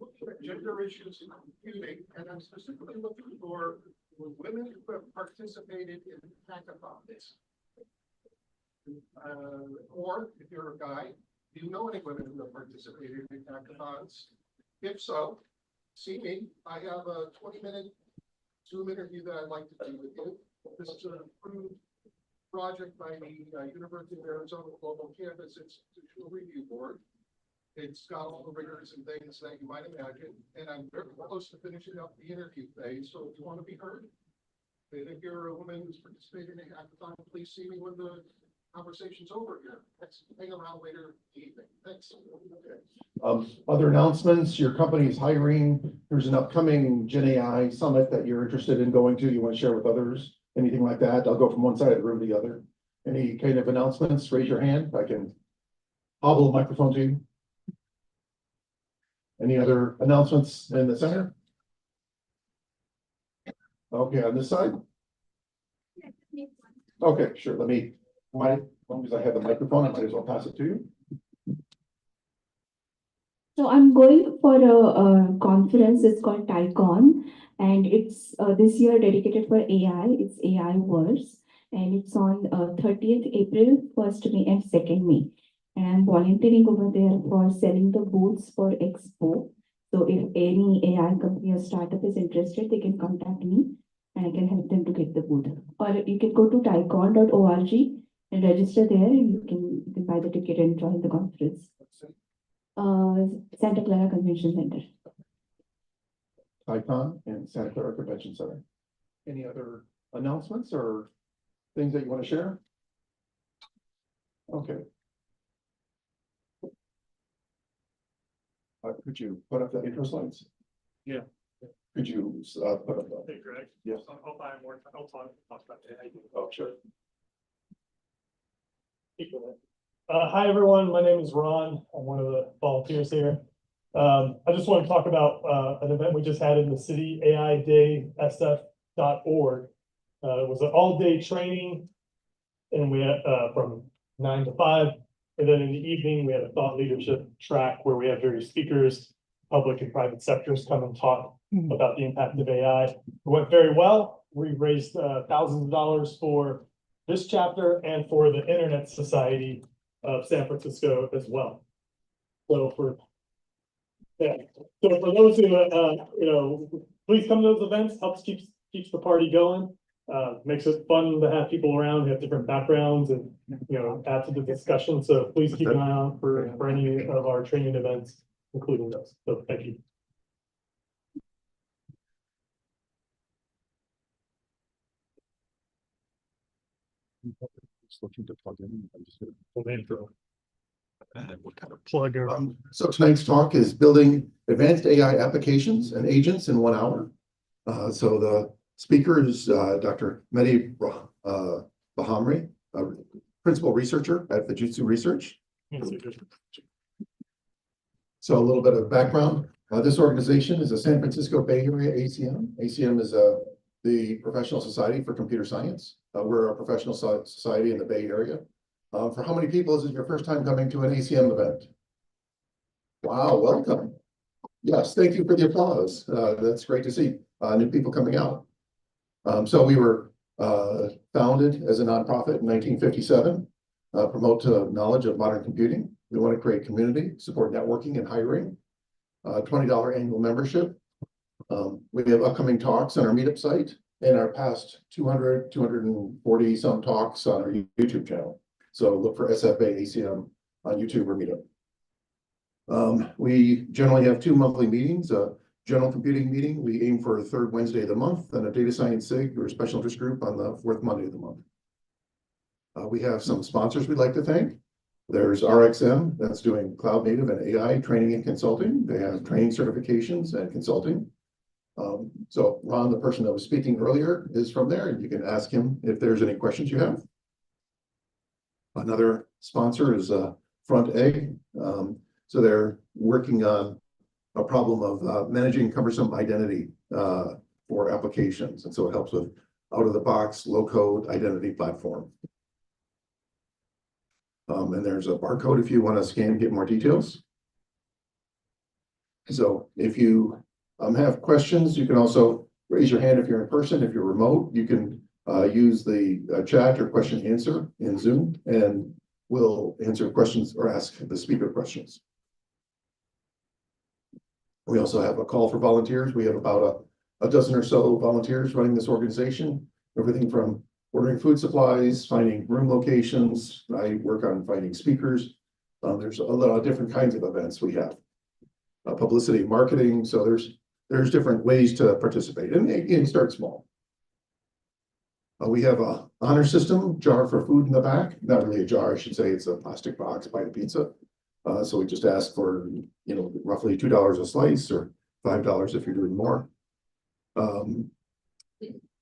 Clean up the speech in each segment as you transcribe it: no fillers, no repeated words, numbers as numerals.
looking at gender issues in computing, and I'm specifically looking for women who have participated in hackathons. Or if you're a guy, do you know any women who have participated in hackathons? If so, see me. I have a 20-minute Zoom interview that I'd like to do with you. This is an approved project by the University of Arizona Global Campus Institutional Review Board. It's got all the rigors and things that you might imagine, and I'm very close to finishing up the interview phase. So if you want to be heard, and if you're a woman who's participated in a hackathon, please see me when the conversation's over here. Let's hang around later in the evening. Thanks. Okay. Other announcements, your company is hiring. There's an upcoming Gen AI summit that you're interested in going to. You want to share with others, anything like that? I'll go from one side of the room to the other. Any kind of announcements, raise your hand. I can hobble the microphone to you. Any other announcements in the center? Okay, on this side? Okay, sure. Let me, as long as I have the microphone, I might as well pass it to you. So I'm going for a conference. It's called TICON, and it's this year dedicated for AI. It's AI Verse, and it's on 30th April, 1st May, and 2nd May. And I'm volunteering over there for selling the booths for Expo. So if any AI company or startup is interested, they can contact me and I can help them to get the booth. Or you can go to ticon.org and register there, and you can buy the ticket and join the conference. Santa Clara Convention Center. Icon and Santa Clara Convention Center. Any other announcements or things that you want to share? Okay. Could you put up the intro slides? Yeah. Could you put up the? Hey, Greg. Yes. I'll buy more. I'll talk about that. Oh, sure. Hi, everyone. My name is Ron. I'm one of the volunteers here. I just want to talk about an event we just had in the city, AIDaySF.org. It was an all-day training, and we had from 9 to 5. And then in the evening, we had a thought leadership track where we have various speakers, public and private sectors come and talk about the impact of AI. It went very well. We raised thousands of dollars for this chapter and for the Internet Society of San Francisco as well. So for those who please come to those events. Helps keeps the party going. Makes it fun to have people around who have different backgrounds and add to the discussion. So please keep an eye out for any of our training events, including those. So thank you. Just looking to plug in. I'm just What kind of plug? So tonight's talk is building advanced AI applications and agents in 1 hour. So the speaker is Dr. Mehdi Bahamri, principal researcher at Fujitsu Research. So a little bit of background. This organization is a San Francisco Bay Area ACM. ACM is the Professional Society for Computer Science. We're a professional society in the Bay Area. For how many people is it your first time coming to an ACM event? Wow, welcome. Yes, thank you for the applause. That's great to see new people coming out. So we were founded as a nonprofit in 1957, promote knowledge of modern computing. We want to create community, support networking and hiring, $20 annual membership. We have upcoming talks on our meetup site and our past 240 some talks on our YouTube channel. So look for SFA ACM on YouTube or meetup. We generally have 2 monthly meetings. General computing meeting, we aim for the 3rd Wednesday of the month, and a data science SIG or special interest group on the 4th Monday of the month. We have some sponsors we'd like to thank. There's RXM, that's doing cloud native and AI training and consulting. They have training certifications and consulting. So Ron, the person that was speaking earlier, is from there, and you can ask him if there's any questions you have. Another sponsor is Front Egg. So they're working on a problem of managing cumbersome identity for applications. And so it helps with out-of-the-box, low-code identity platform. And there's a barcode if you want to scan, get more details. So if you have questions, you can also raise your hand if you're in person. If you're remote, you can use the chat or question answer in Zoom, and we'll answer questions or ask the speaker questions. We also have a call for volunteers. We have about a dozen or so volunteers running this organization, everything from ordering food supplies, finding room locations. I work on finding speakers. There's a lot of different kinds of events we have. Publicity, marketing. So there's different ways to participate, and you can start small. We have a honor system, jar for food in the back. Not really a jar, I should say. It's a plastic box by the pizza. So we just ask for, roughly $2 a slice or $5 if you're doing more.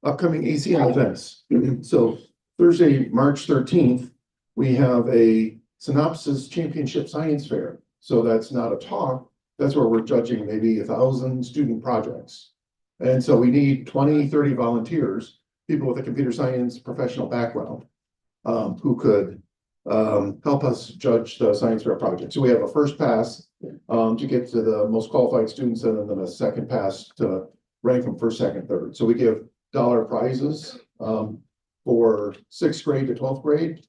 Upcoming ACM events. So Thursday, March 13th, we have a Synopsis Championship Science Fair. So that's not a talk. That's where we're judging maybe 1,000 student projects. And so we need 20, 30 volunteers, people with a computer science professional background, who could help us judge the science fair project. So we have a first pass to get to the most qualified students, and then a second pass to rank them first, second, third. So we give dollar prizes for 6th grade to 12th grade.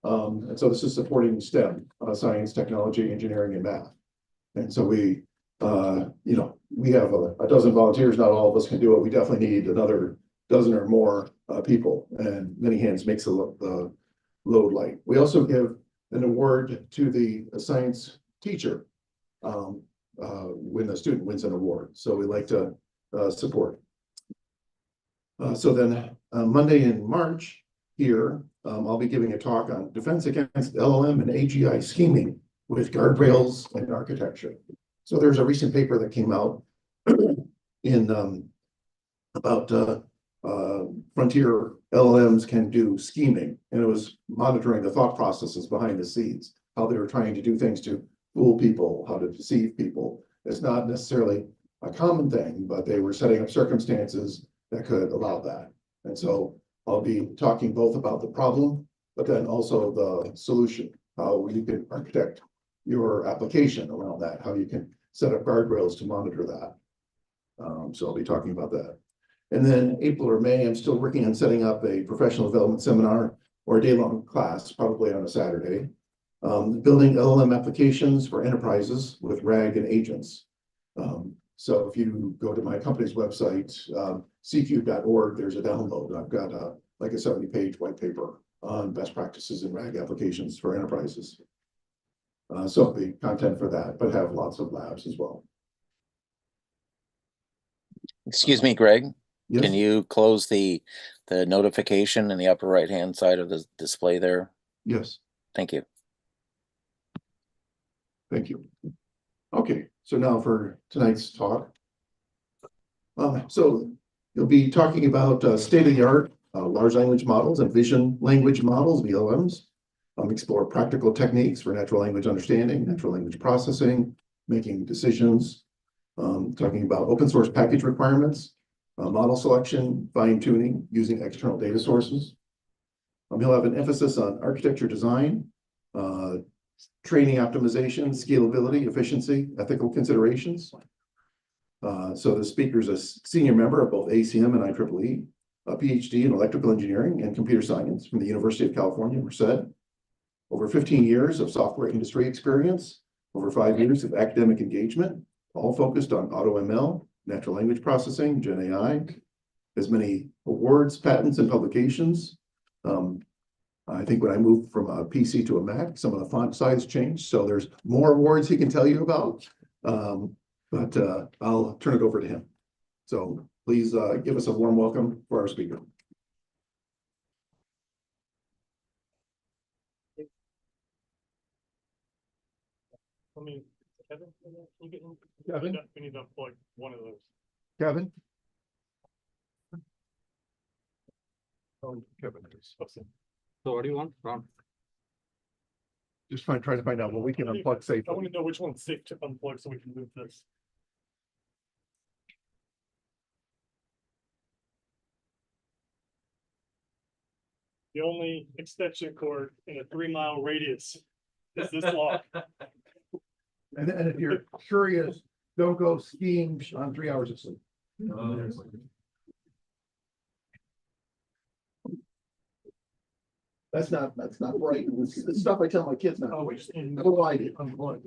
And so this is supporting STEM, science, technology, engineering, and math. And so we have a dozen volunteers. Not all of us can do it. We definitely need another dozen or more people, and many hands makes the load light. We also give an award to the science teacher when the student wins an award. So we like to support. So then Monday in March here, I'll be giving a talk on defense against LLM and AGI scheming with guardrails and architecture. So there's a recent paper that came out in about frontier LLMs can do scheming, and it was monitoring the thought processes behind the scenes, how they were trying to do things to fool people, how to deceive people. It's not necessarily a common thing, but they were setting up circumstances that could allow that. And so I'll be talking both about the problem, but then also the solution, how you can architect your application around that, how you can set up guardrails to monitor that. So I'll be talking about that. And then April or May, I'm still working on setting up a professional development seminar or a day-long class, probably on a Saturday, building LLM applications for enterprises with RAG and agents. So if you go to my company's website, cq.org, there's a download. I've got like a 70-page white paper on best practices in RAG applications for enterprises. So it'll be content for that, but have lots of labs as well. Excuse me, Greg. Yes. Can you close the notification in the upper right-hand side of the display there? Yes. Thank you. Thank you. Okay, so now for tonight's talk. So you'll be talking about state-of-the-art large language models and vision language models, VLMs. Explore practical techniques for natural language understanding, natural language processing, making decisions. Talking about open source package requirements, model selection, fine-tuning using external data sources. He'll have an emphasis on architecture design, training optimization, scalability, efficiency, ethical considerations. So the speaker is a senior member of both ACM and IEEE, a PhD in electrical engineering and computer science from the University of California, Merced. Over 15 years of software industry experience, over 5 years of academic engagement, all focused on AutoML, natural language processing, Gen AI, as many awards, patents, and publications. I think when I moved from a PC to a Mac, some of the font size changed, so there's more awards he can tell you about, but I'll turn it over to him. So please give us a warm welcome for our speaker. Kevin, can you get in? Kevin? We need to unplug one of those. Kevin? Oh, Kevin. So what do you want, Ron? Just trying to find out what we can unplug I safely. want to know which one's safe to unplug so we can move this. The only extension cord in a 3-mile radius is this long. And if you're curious Don't go skiing on 3 hours of sleep. That's not right. It's the stuff I tell my kids now. Oh, we just need. What do I do? Unplugged.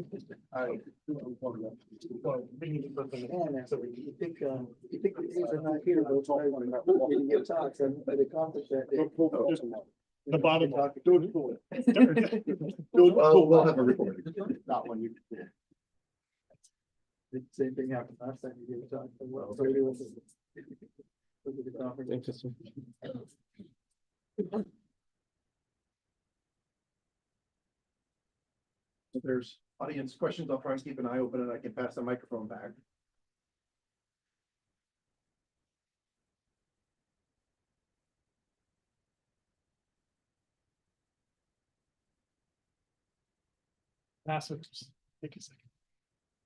I- Well, we need to put them in, so we- You think these are not here, but it's all you get talks and by the conference that day. The bottom. We'll have a recording. Not one you. The same thing happened last time you gave a talk. Well, so it was. The conference. Interesting. If there's audience questions, I'll try and keep an eye open and I can pass the microphone back. Pass it, just take a second.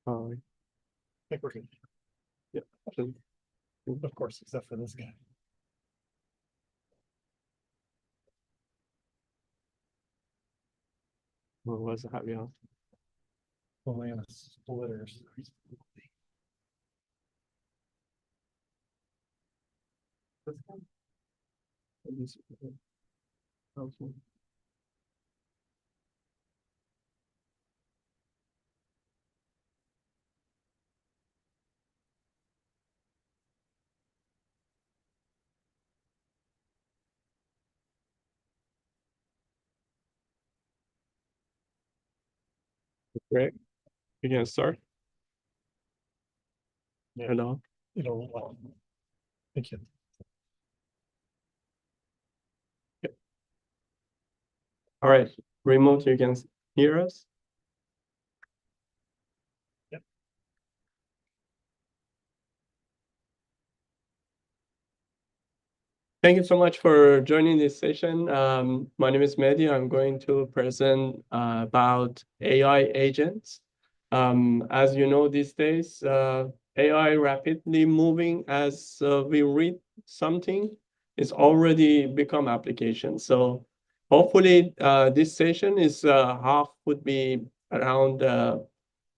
Oh, I think we're good. yeah. Of course, except for this guy. What was it? Happy hour? Only on a splitters. Great. You can start. Yeah. Hello. Thank you. All right. Remote, you can hear us. Thank you so much for joining this session. My name is Mehdi. I'm going to present about AI agents. As you know, these days, AI rapidly moving as we read something, it's already become application. So hopefully this session is half would be around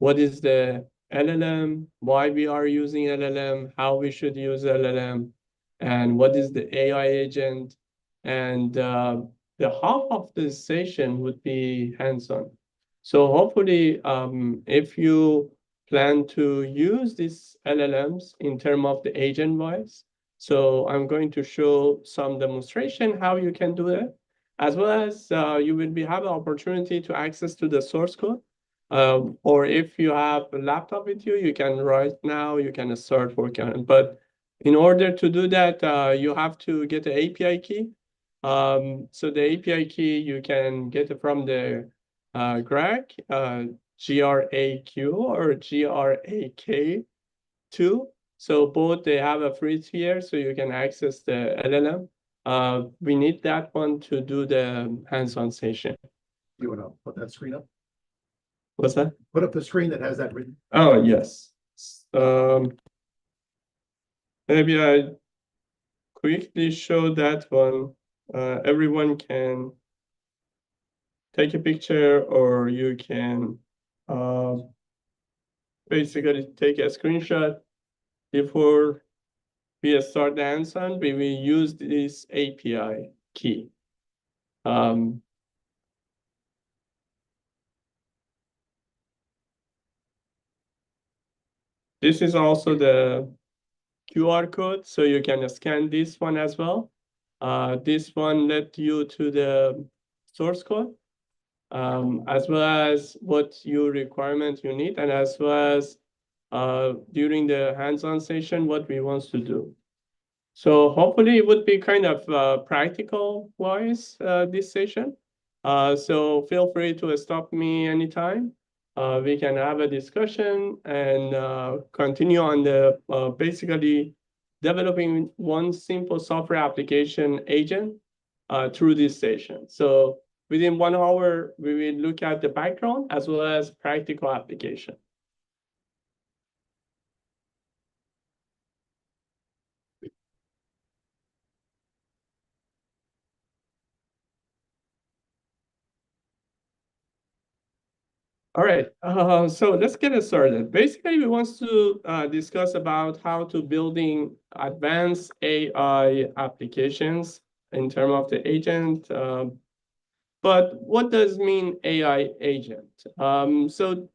what is the LLM, why we are using LLM, how we should use LLM, and what is the AI agent. And the half of the session would be hands-on. So hopefully, if you plan to use these LLMs in terms of the agent wise, so I'm going to show some demonstration how you can do it, as well as you will have an opportunity to access to the source code. Or if you have a laptop with you, you can right now, you can start working on it. But in order to do that, you have to get the API key. So the API key, you can get it from the GRAQ, GRAQ or GRAK2. So both, they have a free tier, so you can access the LLM. We need that one to do the hands-on session. You want to put that screen up? What's that? Put up the screen that has that written. Oh, yes. Maybe I quickly show that one. Everyone can take a picture, or you can basically take a screenshot. Before we start the hands-on, we will use this API key. This is also the QR code, so you can scan this one as well. This one led you to the source code, as well as what your requirement you need, and as well as during the hands-on session, what we want to do. So hopefully it would be kind of practical wise, this session. So feel free to stop me anytime. We can have a discussion and continue on the basically developing one simple software application agent through this session. So within 1 hour, we will look at the background as well as practical application. All right, so let's get it started. Basically, we want to discuss about how to building advanced AI applications in terms of the agent. But what does mean AI agent? So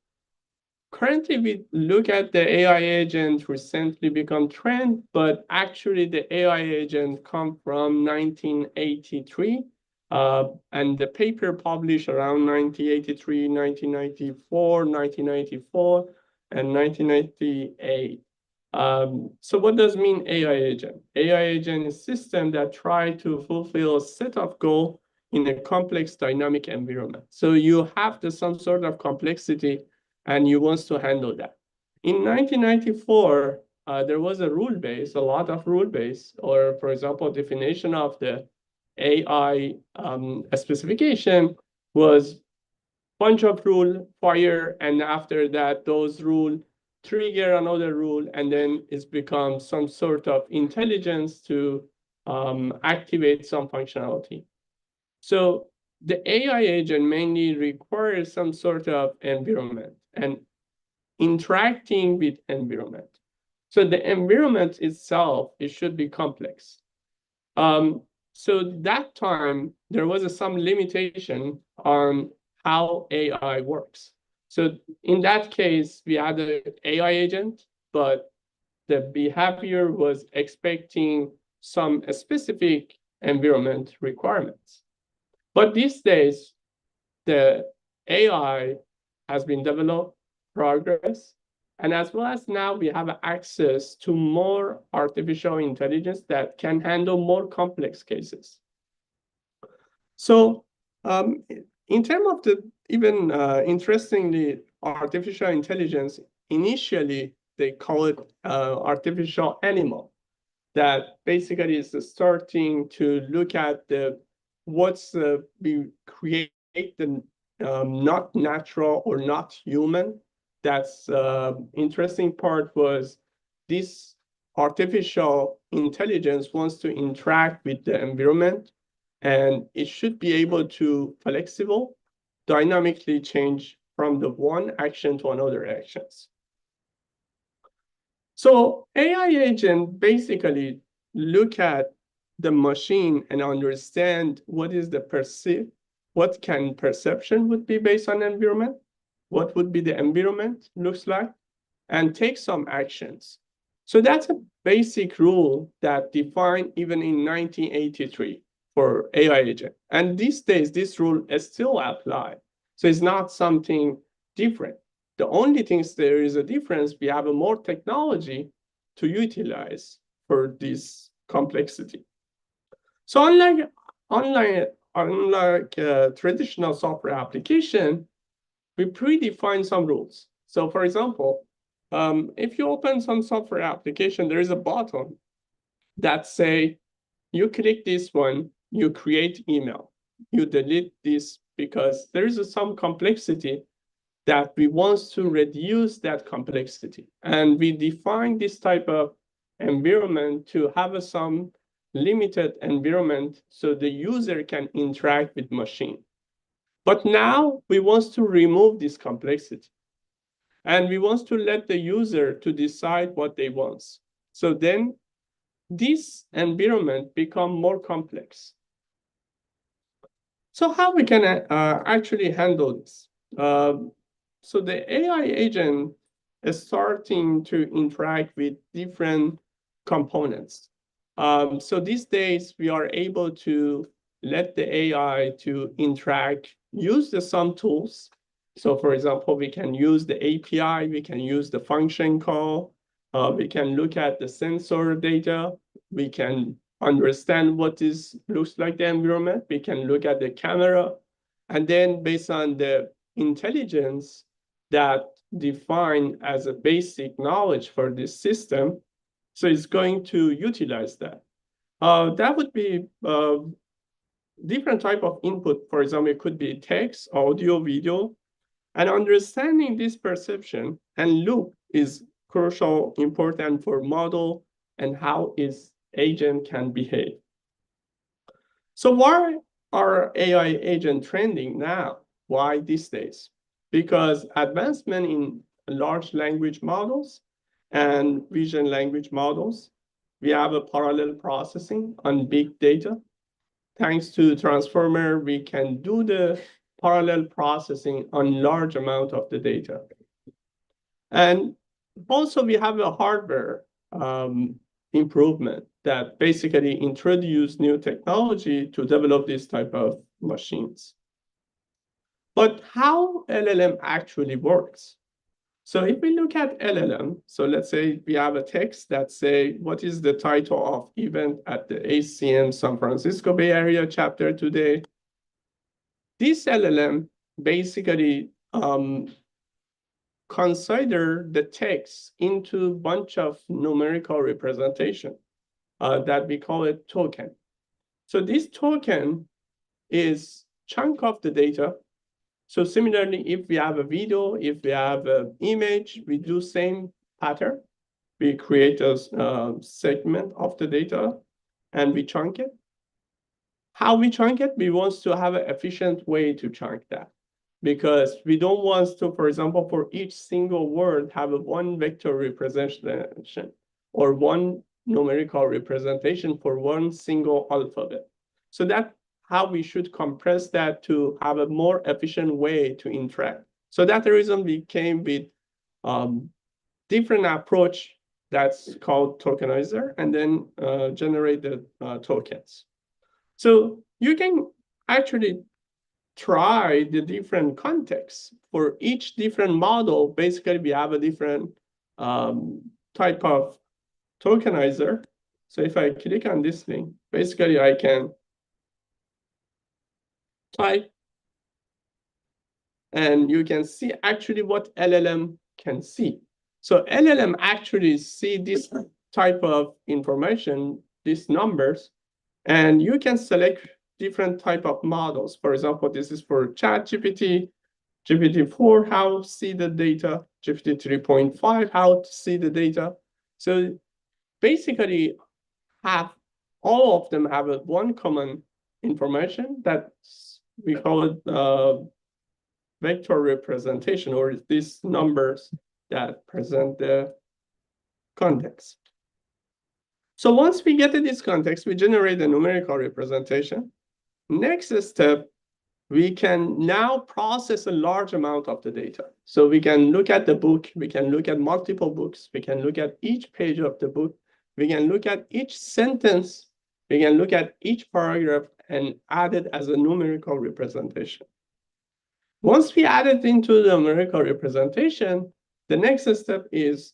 currently, we look at the AI agent recently become trend, but actually the AI agent come from 1983. And the paper published around 1983, 1994, 1994, and 1998. So what does mean AI agent? AI agent is a system that try to fulfill a set of goals in a complex dynamic environment. So you have some sort of complexity and you want to handle that. In 1994, there was a rule base, a lot of rule base, or for example, definition of the AI specification was bunch of rule fire, and after that, those rule trigger another rule, and then it's become some sort of intelligence to activate some functionality. So the AI agent mainly requires some sort of environment and interacting with environment. So the environment itself, it should be complex. So that time, there was some limitation on how AI works. So in that case, we had an AI agent, but the behavior was expecting some specific environment requirements. But these days, the AI has been developed, progress, and as well as now we have access to more artificial intelligence that can handle more complex cases. So in terms of the even interestingly, artificial intelligence, initially they call it artificial animal, that basically is starting to look at the what's we create the not natural or not human. That's interesting part was this artificial intelligence wants to interact with the environment, and it should be able to flexible, dynamically change from the one action to another actions. So AI agent basically look at the machine and understand what is the what can perception would be based on environment, what would be the environment looks like, and take some actions. So that's a basic rule that defined even in 1983 for AI agent. And these days, this rule is still applied. So it's not something different. The only thing is there is a difference. We have a more technology to utilize for this complexity. So unlike traditional software application, we predefine some rules. So for example, if you open some software application, there is a button that say, you click this one, you create email, you delete this, because there is some complexity that we want to reduce that complexity. And we define this type of environment to have some limited environment so the user can interact with machine. But now we want to remove this complexity. And we want to let the user to decide what they want. So then this environment become more complex. So how we can actually handle this? So the AI agent is starting to interact with different components. So these days, we are able to let the AI to interact, use some tools. So for example, we can use the API, we can use the function call, we can look at the sensor data, we can understand what looks like the environment, we can look at the camera, and then based on the intelligence that defined as a basic knowledge for this system, so it's going to utilize that. That would be different type of input. For example, it could be text, audio, video, and understanding this perception and loop is crucial, important for model and how its agent can behave. So why are AI agent trending now? Why these days? because advancement in large language models and vision language models, we have a parallel processing on big data. Thanks to transformer, we can do the parallel processing on large amount of the data. And also we have a hardware improvement that basically introduce new technology to develop this type of machines. But how LLM actually works? So if we look at LLM, so let's say we have a text that say, what is the title of event at the ACM San Francisco Bay Area chapter today? This LLM basically consider the text into a bunch of numerical representation that we call it token. So this token is chunk of the data. So similarly, if we have a video, if we have an image, we do same pattern. We create a segment of the data and we chunk it. How we chunk it? We want to have an efficient way to chunk that, because we don't want to, for example, for each single word, have a one vector representation or one numerical representation for one single alphabet. So that's how we should compress that to have a more efficient way to interact. So that's the reason we came with different approach that's called tokenizer, and then generate the tokens. So you can actually try the different contexts for each different model. Basically, we have a different type of tokenizer. So if I click on this link, basically I can type, and you can see actually what LLM can see. So LLM actually see this type of information, these numbers, and you can select different type of models. For example, this is for ChatGPT, GPT-4, how to see the data, GPT 3.5, how to see the data. So basically, all of them have one common information that we call it vector representation, or these numbers that present the context. So once we get to this context, we generate a numerical representation. Next step, we can now process a large amount of the data. So we can look at the book, we can look at multiple books, we can look at each page of the book, we can look at each sentence, we can look at each paragraph and add it as a numerical representation. Once we add it into the numerical representation, the next step is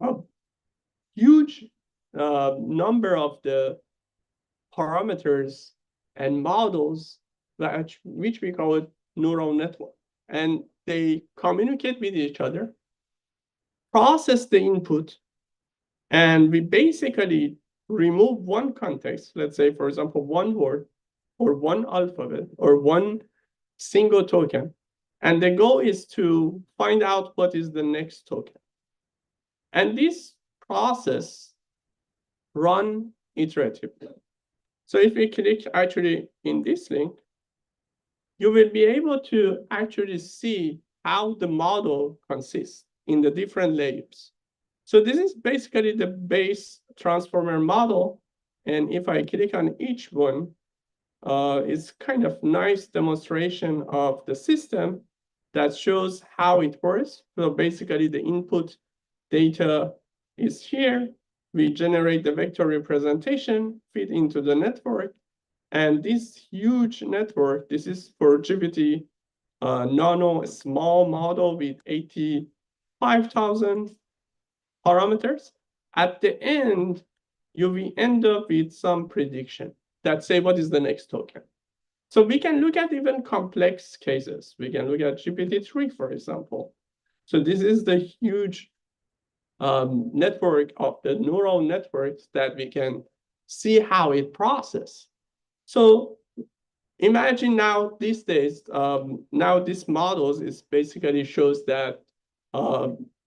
a huge number of the parameters and models which we call it neural network. And they communicate with each other, process the input, and we basically remove one context, let's say, for example, one word or one alphabet or one single token. And the goal is to find out what is the next token. And this process run iteratively. So if we click actually in this link, you will be able to actually see how the model consists in the different layers. So this is basically the base transformer model. And if I click on each one, it's kind of nice demonstration of the system that shows how it works. So basically the input data is here. We generate the vector representation, feed into the network. And this huge network, this is for GPT nano, a small model with 85,000 parameters. At the end, you will end up with some prediction that say what is the next token. So we can look at even complex cases. We can look at GPT-3, for example. So this is the huge network of the neural networks that we can see how it processes. So imagine now these days, now this models is basically shows that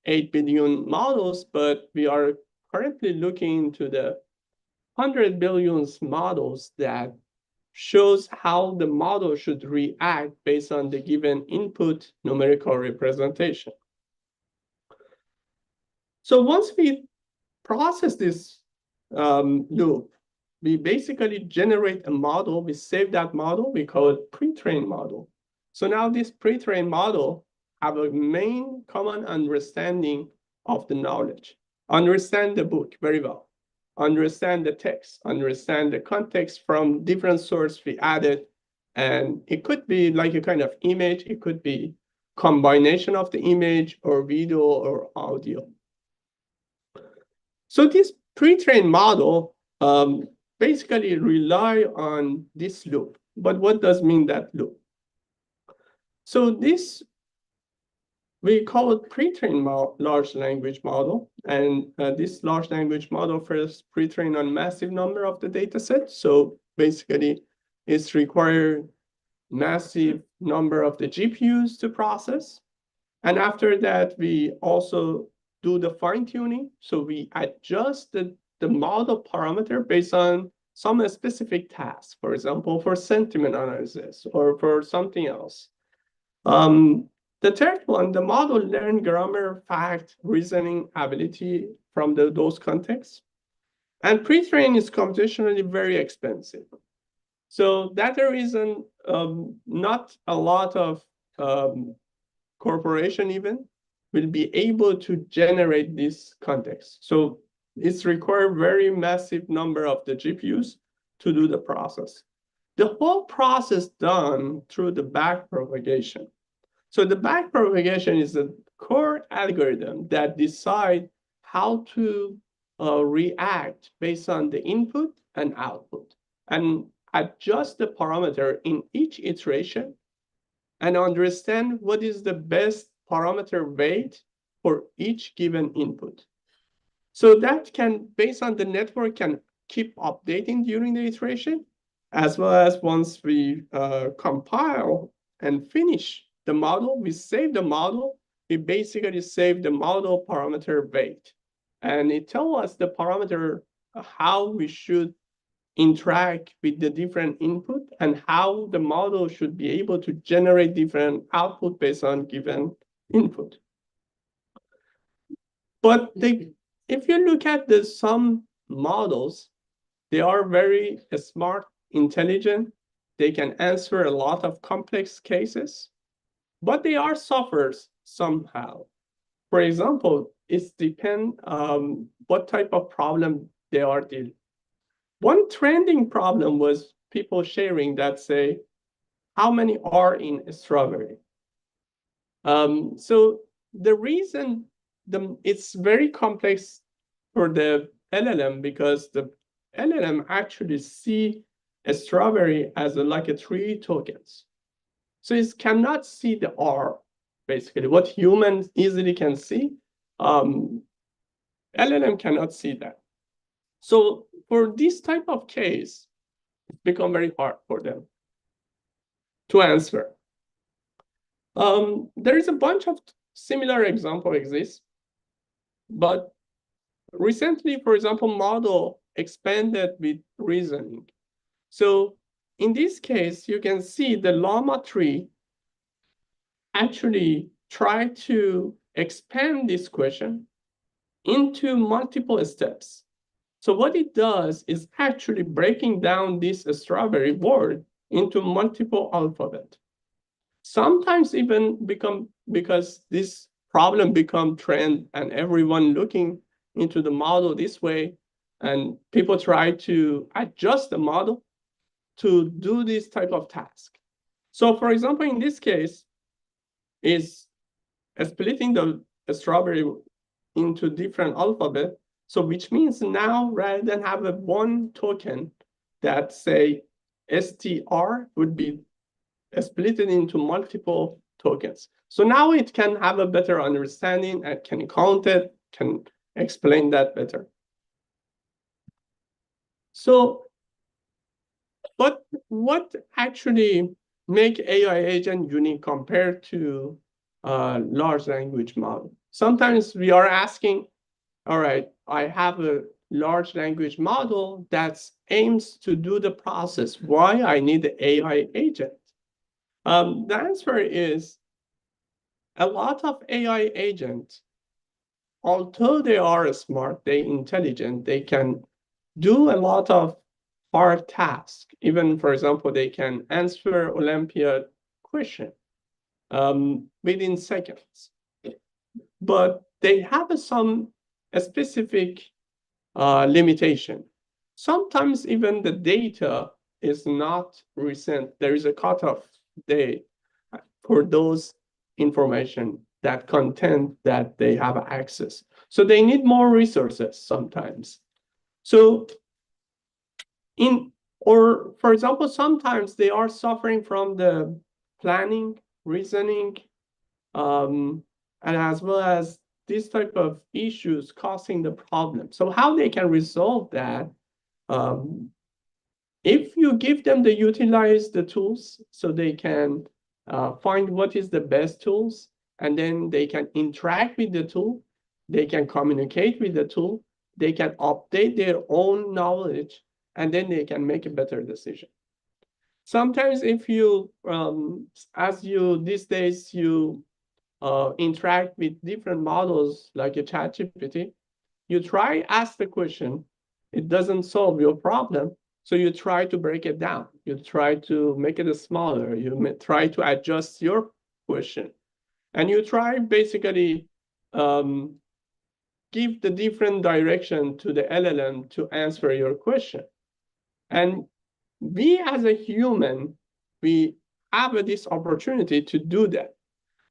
8 billion models, but we are currently looking into the 100 billion models that shows how the model should react based on the given input numerical representation. So once we process this loop, we basically generate a model, we save that model, we call it pre-trained model. So now this pre-trained model have a main common understanding of the knowledge, understand the book very well, understand the text, understand the context from different sources we added. And it could be like a kind of image, it could be combination of the image or video or audio. So this pre-trained model basically rely on this loop. But what does mean that loop? So this, we call it pre-trained large language model. And this large language model first pre-trained on massive number of the data set. So basically, it's required massive number of the GPUs to process. And after that, we also do the fine tuning. So we adjust the model parameter based on some specific task, for example, for sentiment analysis or for something else. The third one, the model learn grammar, fact, reasoning ability from those contexts. And pre-train is computationally very expensive. So that's the reason not a lot of corporation even will be able to generate this context. So it's required very massive number of the GPUs to do the process. The whole process done through the backpropagation. So the backpropagation is the core algorithm that decide how to react based on the input and output and adjust the parameter in each iteration and understand what is the best parameter weight for each given input. So that can, based on the network, can keep updating during the iteration, as well as once we compile and finish the model, we save the model, we basically save the model parameter weight. And it tells us the parameter, how we should interact with the different input and how the model should be able to generate different output based on given input. But if you look at some models, they are very smart, intelligent. They can answer a lot of complex cases, but they are suffers somehow. For example, it depends what type of problem they are dealing. One trending problem was people sharing that say, how many are in a strawberry? So the reason it's very complex for the LLM because the LLM actually see a strawberry as like a 3 tokens. So it cannot see the R, basically. What humans easily can see, LLM cannot see that. So for this type of case, it's become very hard for them to answer. There is a bunch of similar example exists, but recently, for example, model expanded with reasoning. So in this case, you can see the Llama tree actually try to expand this question into multiple steps. So what it does is actually breaking down this strawberry word into multiple alphabet. Sometimes even because this problem become trend and everyone looking into the model this way, and people try to adjust the model to do this type of task. So for example, in this case, is splitting the strawberry into different alphabet. So which means now rather than have a one token that say STR would be split it into multiple tokens. So now it can have a better understanding and can count it, can explain that better. So, but what actually make AI agent unique compared to large language model? Sometimes we are asking, all right, I have a large language model that aims to do the process. Why I need the AI agent? The answer is a lot of AI agents, although they are smart, they intelligent, they can do a lot of hard tasks. Even, for example, they can answer Olympiad question within seconds. But they have some specific limitation. Sometimes even the data is not recent. There is a cutoff date for those information, that content that they have access. So they need more resources sometimes. So for example, sometimes they are suffering from the planning, reasoning, and as well as this type of issues causing the problem. So how they can resolve that? If you give them the utilize the tools, so they can find what is the best tools, and then they can interact with the tool, they can communicate with the tool, they can update their own knowledge, and then they can make a better decision. Sometimes if you, these days, you interact with different models like a ChatGPT, you try ask the question, it doesn't solve your problem, so you try to break it down. You try to make it smaller. You try to adjust your question, and you try basically give the different direction to the LLM to answer your question. And we as a human, we have this opportunity to do that.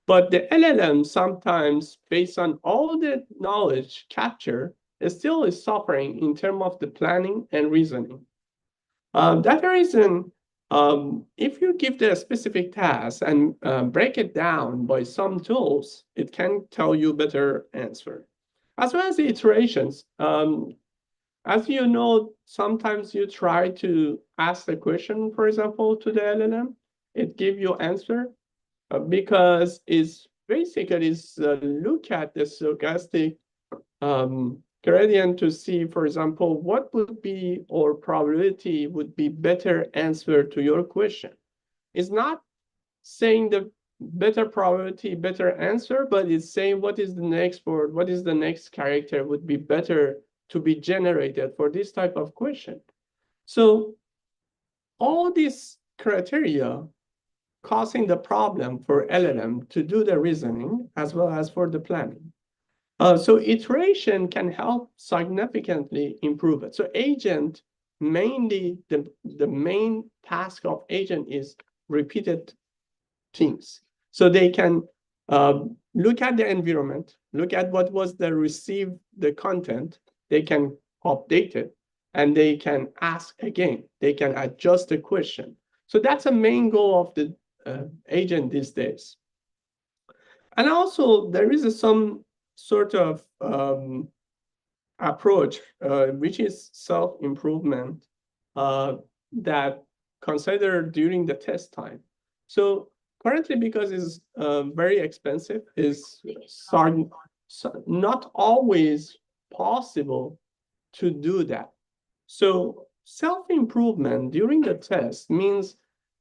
But the LLM sometimes, based on all the knowledge capture, still is suffering in terms of the planning and reasoning. That reason, if you give the specific task and break it down by some tools, it can tell you better answer. As well as the iterations. As you know, sometimes you try to ask the question, for example, to the LLM, it gives you answer because it's basically look at the stochastic gradient to see, for example, what would be or probability would be better answer to your question. It's not saying the better probability, better answer, but it's saying what is the next word, what is the next character would be better to be generated for this type of question. So all these criteria causing the problem for LLM to do the reasoning as well as for the planning. So iteration can help significantly improve it. So agent, mainly the main task of agent is repeated things. So they can look at the environment, look at what was the content, they can update it, and they can ask again, they can adjust the question. So that's a main goal of the agent these days. And also there is some sort of approach, which is self-improvement that considered during the test time. So currently, because it's very expensive, is not always possible to do that. So self-improvement during the test means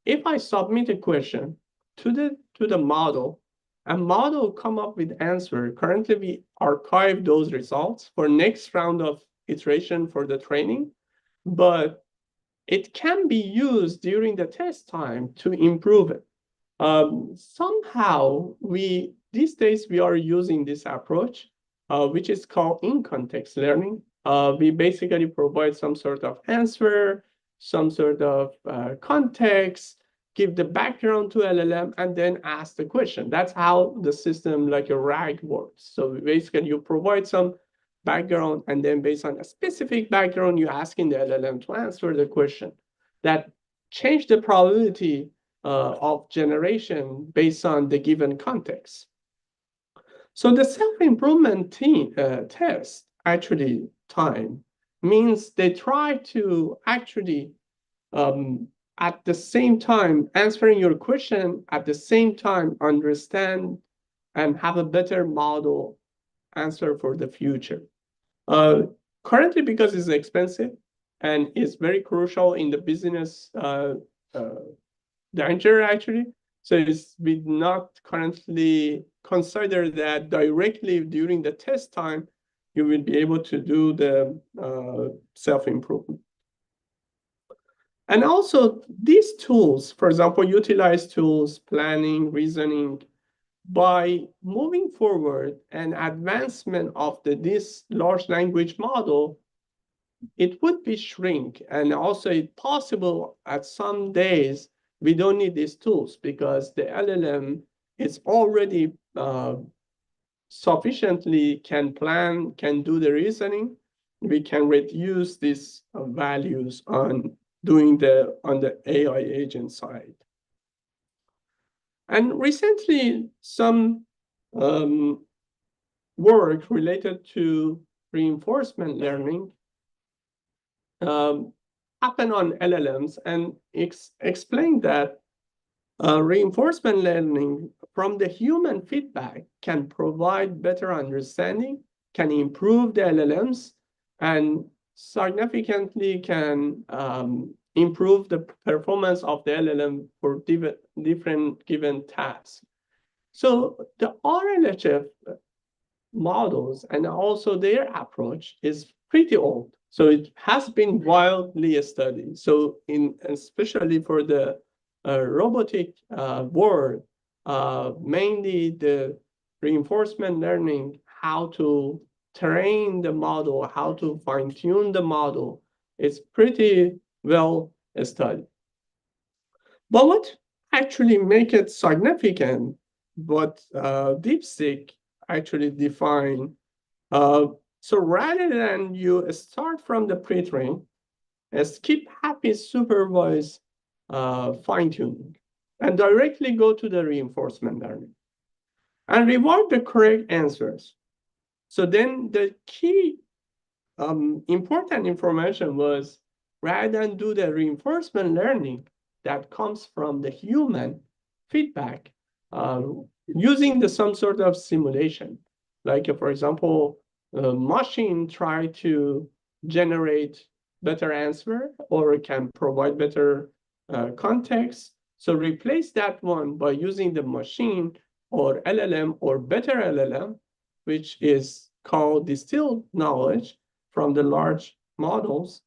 if I submit a question to the model, a model come up with answer. Currently, we archive those results for next round of iteration for the training, but it can be used during the test time to improve it. Somehow, these days we are using this approach, which is called in-context learning. We basically provide some sort of answer, some sort of context, give the background to LLM, and then ask the question. That's how the system like a RAG works. So basically you provide some background, and then based on a specific background, you're asking the LLM to answer the question. That change the probability of generation based on the given context. So the self-improvement test actually time means they try to actually at the same time answering your question, at the same time understand and have a better model answer for the future. currently because it's expensive and it's very crucial in the business danger actually. So we not currently consider that directly during the test time, you will be able to do the self-improvement. And also these tools, for example, utilize tools, planning, reasoning, by moving forward and advancement of this large language model, it would be shrink. And also it's possible at some days, we don't need these tools because the LLM is already sufficiently can plan, can do the reasoning. We can reduce these values on doing on the AI agent side. And recently, some work related to reinforcement learning happened on LLMs and explained that reinforcement learning from the human feedback can provide better understanding, can improve the LLMs, and significantly can improve the performance of the LLM for different given tasks. So the RLHF models and also their approach is pretty old. So it has been widely studied. So especially for the robotic world, mainly the reinforcement learning, how to train the model, how to fine-tune the model, is pretty well studied. But what actually make it significant, what DeepSeek actually define, so rather than you start from the pre-train, skip happy supervised fine-tuning and directly go to the reinforcement learning and reward the correct answers. So then the key important information was, rather than do the reinforcement learning that comes from the human feedback, using some sort of simulation, like for example, a machine try to generate better answer or can provide better context. So replace that one by using the machine or LLM or better LLM, which is called distilled knowledge from the large models,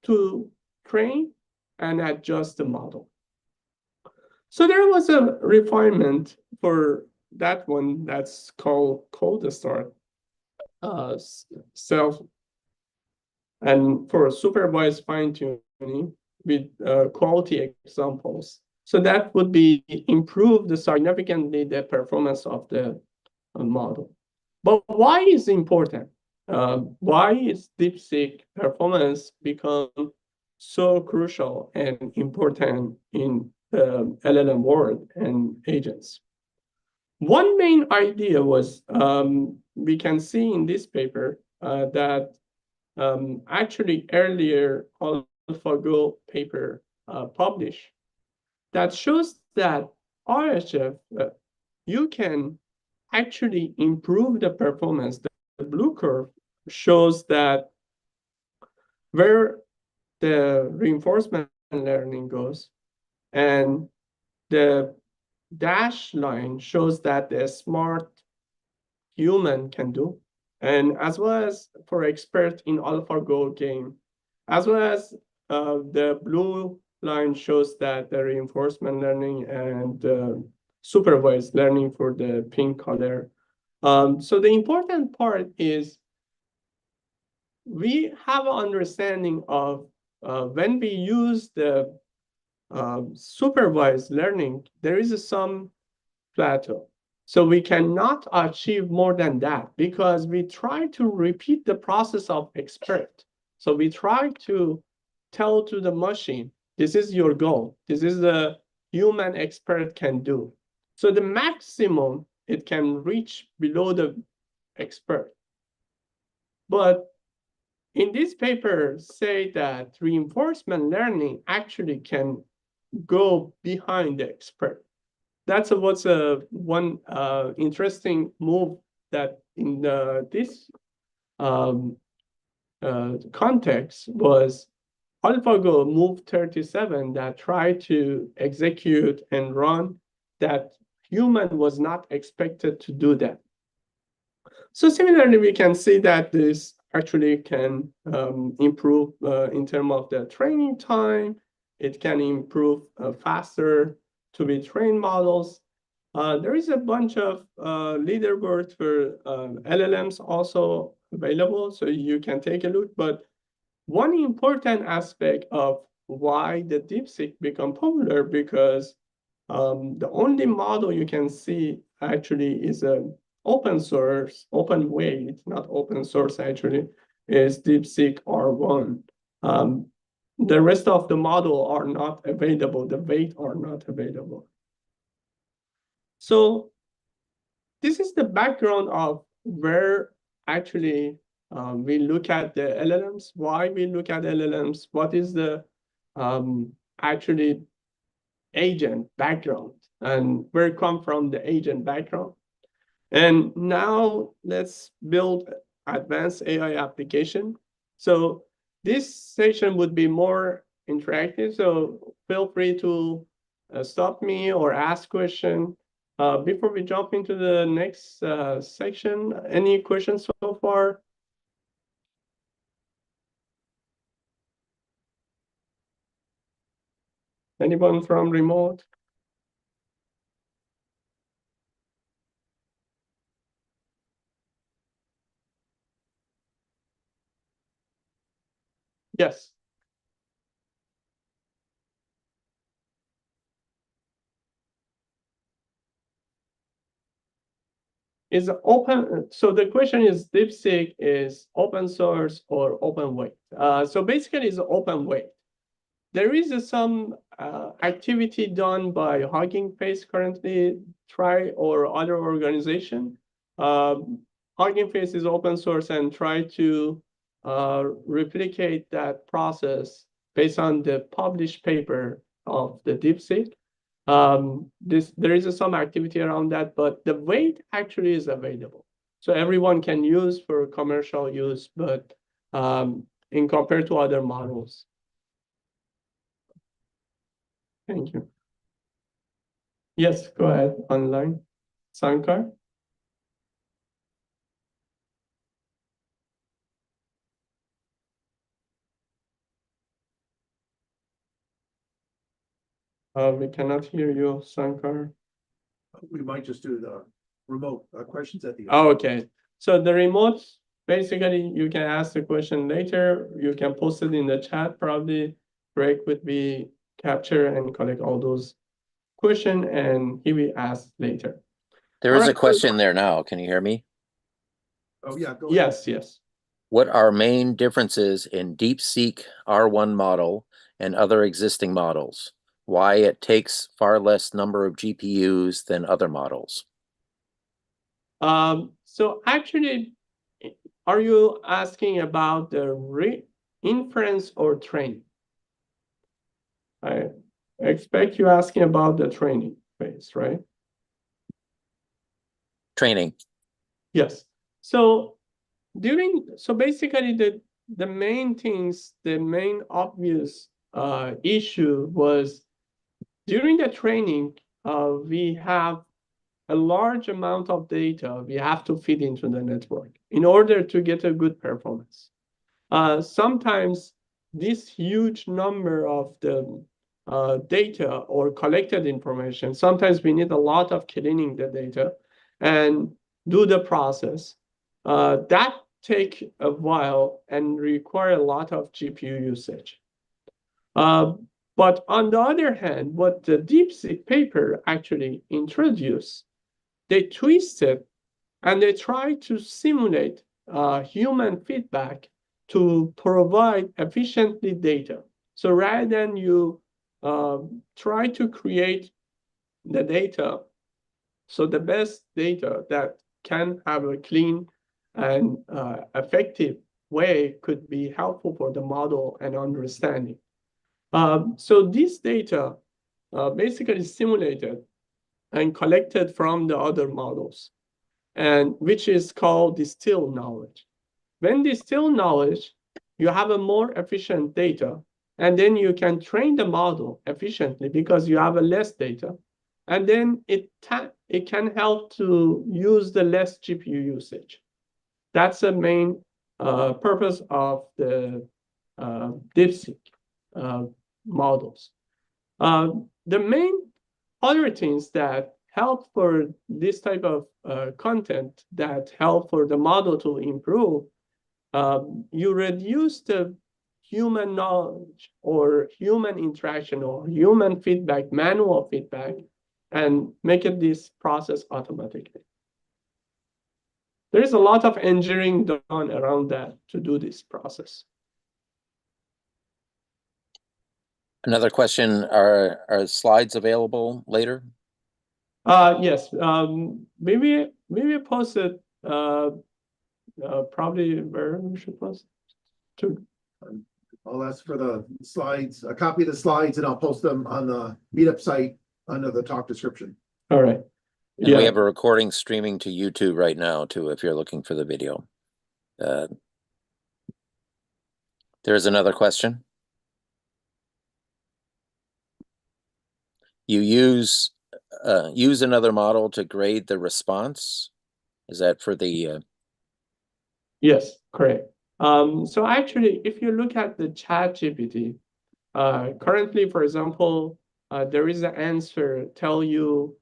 to train and adjust the model. So there was a refinement for that one that's called cold start self, and for supervised fine-tuning with quality examples. So that would be improve significantly the performance of the model. But why is important? Why is DeepSeek performance become so crucial and important in the LLM world and agents? One main idea was, we can see in this paper that actually earlier AlphaGo paper published that shows that RHF, you can actually improve the performance. The blue curve shows that where the reinforcement learning goes, and the dashed line shows that the smart human can do, and as well as for expert in AlphaGo game, as well as the blue line shows that the reinforcement learning and supervised learning for the pink color. So the important part is we have an understanding of when we use the supervised learning, there is some plateau. So we cannot achieve more than that because we try to repeat the process of expert. So we try to tell to the machine, this is your goal. This is the human expert can do. So the maximum it can reach below the expert. But in this paper say that reinforcement learning actually can go behind the expert. That's what's one interesting move that in this context was AlphaGo move 37 that tried to execute and run that human was not expected to do that. So similarly, we can see that this actually can improve in terms of the training time. It can improve faster to be trained models. There is a bunch of leaderboards for LLMs also available, so you can take a look. But one important aspect of why the DeepSeek become popular, because the only model you can see actually is a open source, open weight, not open source actually, is DeepSeek R1. The rest of the model are not available, the weight are not available. So this is the background of where actually we look at the LLMs, why we look at LLMs, what is the actually agent background, and where it come from the agent background. And now let's build advanced AI application. So this session would be more interactive, so feel free to stop me or ask question. Before we jump into the next section, any questions so far? Anyone from remote? Yes. Is open. So the question is, DeepSeek is open source or open weight? So basically, it's open weight. There is some activity done by Hugging Face currently, or other organization. Hugging Face is open source and try to replicate that process based on the published paper of the DeepSeek. There is some activity around that, but the weight actually is available. So everyone can use for commercial use, but in compared to other models. Thank you. Yes, go ahead, online. Sankar? We cannot hear you, Sankar. We might just do the remote questions at the end. Oh, okay. So the remote, basically, you can ask the question later. You can post it in the chat. Probably Greg would be capture and collect all those questions, and he will ask later. There is a question there now. Can you hear me? Oh, yeah, go ahead. Yes. What are main differences in DeepSeek R1 model and other existing models? Why it takes far less number of GPUs than other models? So actually, are you asking about the inference or training? I expect you asking about the training phase, right? Training. Yes. So basically the main things, the main obvious issue was during the training, we have a large amount of data we have to feed into the network in order to get a good performance. Sometimes this huge number of the data or collected information, sometimes we need a lot of cleaning the data and do the process. That take a while and require a lot of GPU usage. But on the other hand, what the DeepSeek paper actually introduced, they twisted and they tried to simulate human feedback to provide efficiently data. So rather than you try to create the data, so the best data that can have a clean and effective way could be helpful for the model and understanding. So this data basically simulated and collected from the other models, and which is called distilled knowledge. When distilled knowledge, you have a more efficient data, and then you can train the model efficiently because you have a less data. And then it can help to use the less GPU usage. That's the main purpose of the DeepSeek models. The main other things that help for this type of content that help for the model to improve, you reduce the human knowledge or human interaction or human feedback, manual feedback, and make it this process automatically. There is a lot of engineering done around that to do this process. Another question, are slides available later? Yes, maybe post it probably where we should post to. I'll ask for the slides, a copy of the slides, and I'll post them on the meetup site under the talk description. All right. And we have a recording streaming to YouTube right now too, if you're looking for the video. There's another question. You use another model to grade the response. Is that for the? Yes, correct. So actually, if you look at the ChatGPT, currently, for example, there is an answer tell you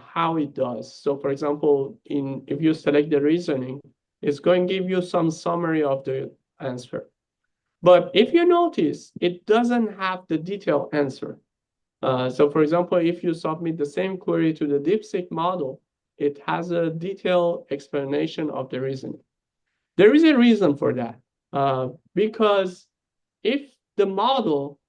how it does. So for example, if you select the reasoning, it's going to give you some summary of the answer. But if you notice, it doesn't have the detailed answer. So for example, if you submit the same query to the DeepSeek model, it has a detailed explanation of the reasoning. There is a reason for that, because if the model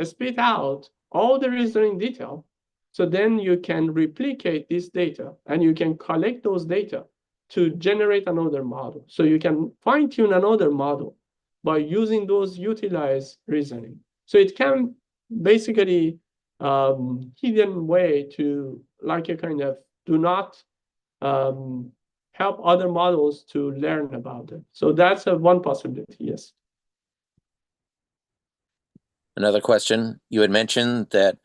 spit out all the reasoning detail, so then you can replicate this data and you can collect those data to generate another model. So you can fine-tune another model by using those utilized reasoning. So it can basically hidden way to like a kind of do not help other models to learn about it. So that's one possibility, yes. Another question, you had mentioned that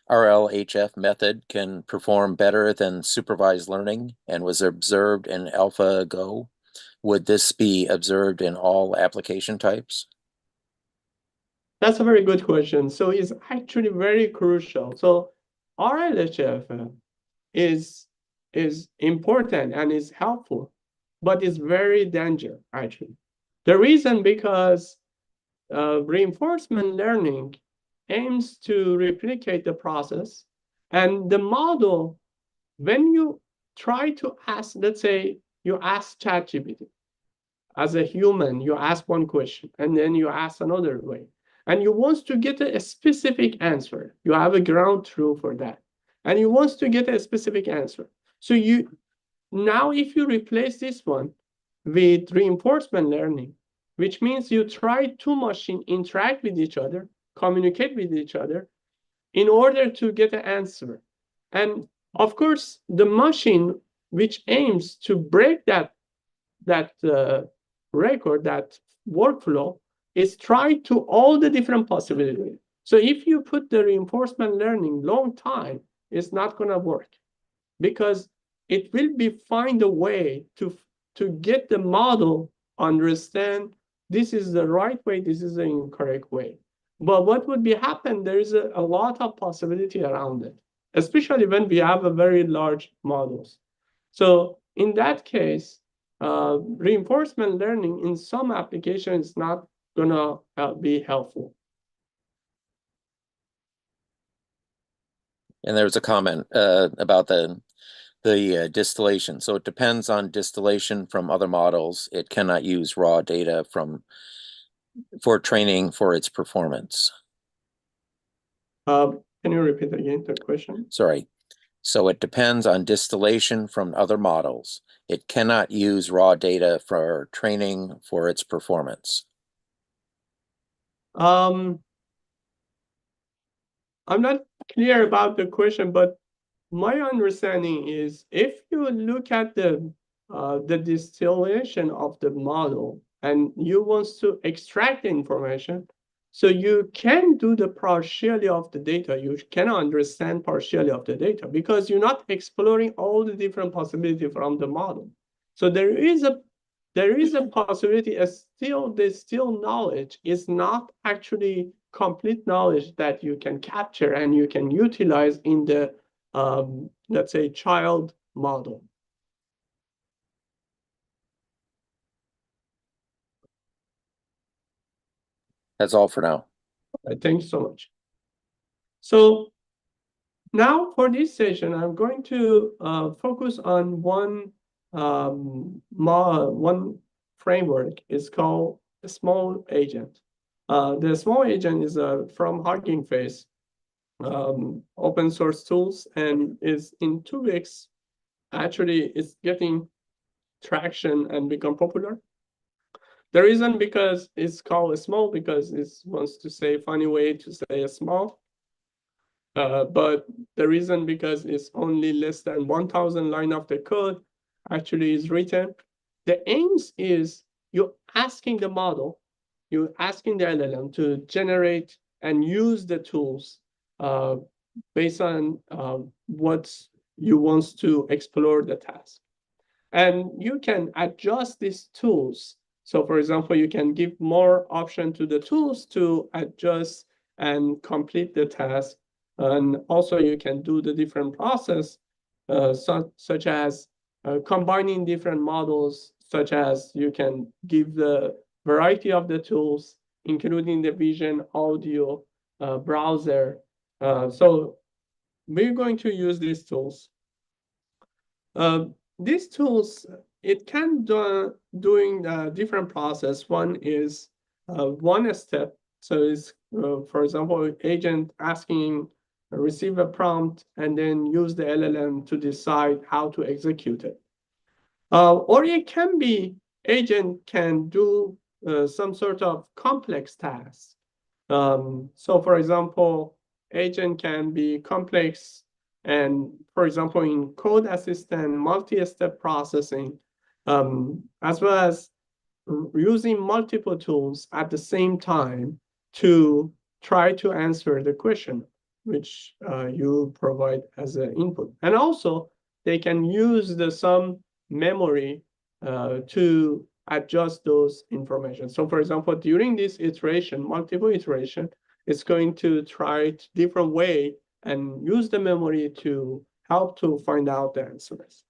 RLHF method can perform better than supervised learning and was observed in AlphaGo. Would this be observed in all application types? That's a very good question. So it's actually very crucial. So RLHF is important and is helpful, but it's very dangerous, actually. The reason because reinforcement learning aims to replicate the process, and the model, when you try to ask, let's say you ask ChatGPT, as a human, you ask one question, and then you ask another way, and you want to get a specific answer. You have a ground truth for that, and you want to get a specific answer. So now if you replace this one with reinforcement learning, which means you try two machines interact with each other, communicate with each other in order to get an answer. And of course, the machine which aims to break that record, that workflow, is try to all the different possibilities. So if you put the reinforcement learning long time, it's not going to work because it will be find a way to get the model understand this is the right way, this is the incorrect way. But what would be happen, there is a lot of possibility around it, especially when we have a very large models. So in that case, reinforcement learning in some applications is not gonna be helpful. And there was a comment about the distillation. So it depends on distillation from other models. It cannot use raw data for training for its performance. Can you repeat again the question? Sorry. So it depends on distillation from other models. It cannot use raw data for training for its performance. I'm not clear about the question, but my understanding is if you look at the distillation of the model and you want to extract the information. So you can do the partially of the data. You can understand partially of the data because you're not exploring all the different possibilities from the model. So there is a possibility, there's still knowledge is not actually complete knowledge that you can capture and you can utilize in the, let's say, child model. That's all for now. Thanks so much. So now for this session, I'm going to focus on one framework. It's called a small agent. The small agent is from Hugging Face, open source tools, and is in 2 weeks. Actually, it's getting traction and become popular. The reason because it's called a small because it wants to say funny way to say a small. But the reason because it's only less than 1,000 line of the code actually is written. The aims is you're asking the model, you're asking the LLM to generate and use the tools based on what you want to explore the task. And you can adjust these tools. So for example, you can give more option to the tools to adjust and complete the task. And also you can do the different process, such as combining different models, such as you can give the variety of the tools, including the vision, audio, browser. So we're going to use these tools. These tools, it can doing different process. One is one step. So it's, for example, agent asking, receive a prompt, and then use the LLM to decide how to execute it. Or it can be agent can do some sort of complex task. So for example, agent can be complex. And for example, in code assistant, multi-step processing, as well as using multiple tools at the same time to try to answer the question which you provide as an input. And also, they can use some memory to adjust those information. So for example, during this iteration, multiple iteration, it's going to try different way and use the memory to help to find out the answers.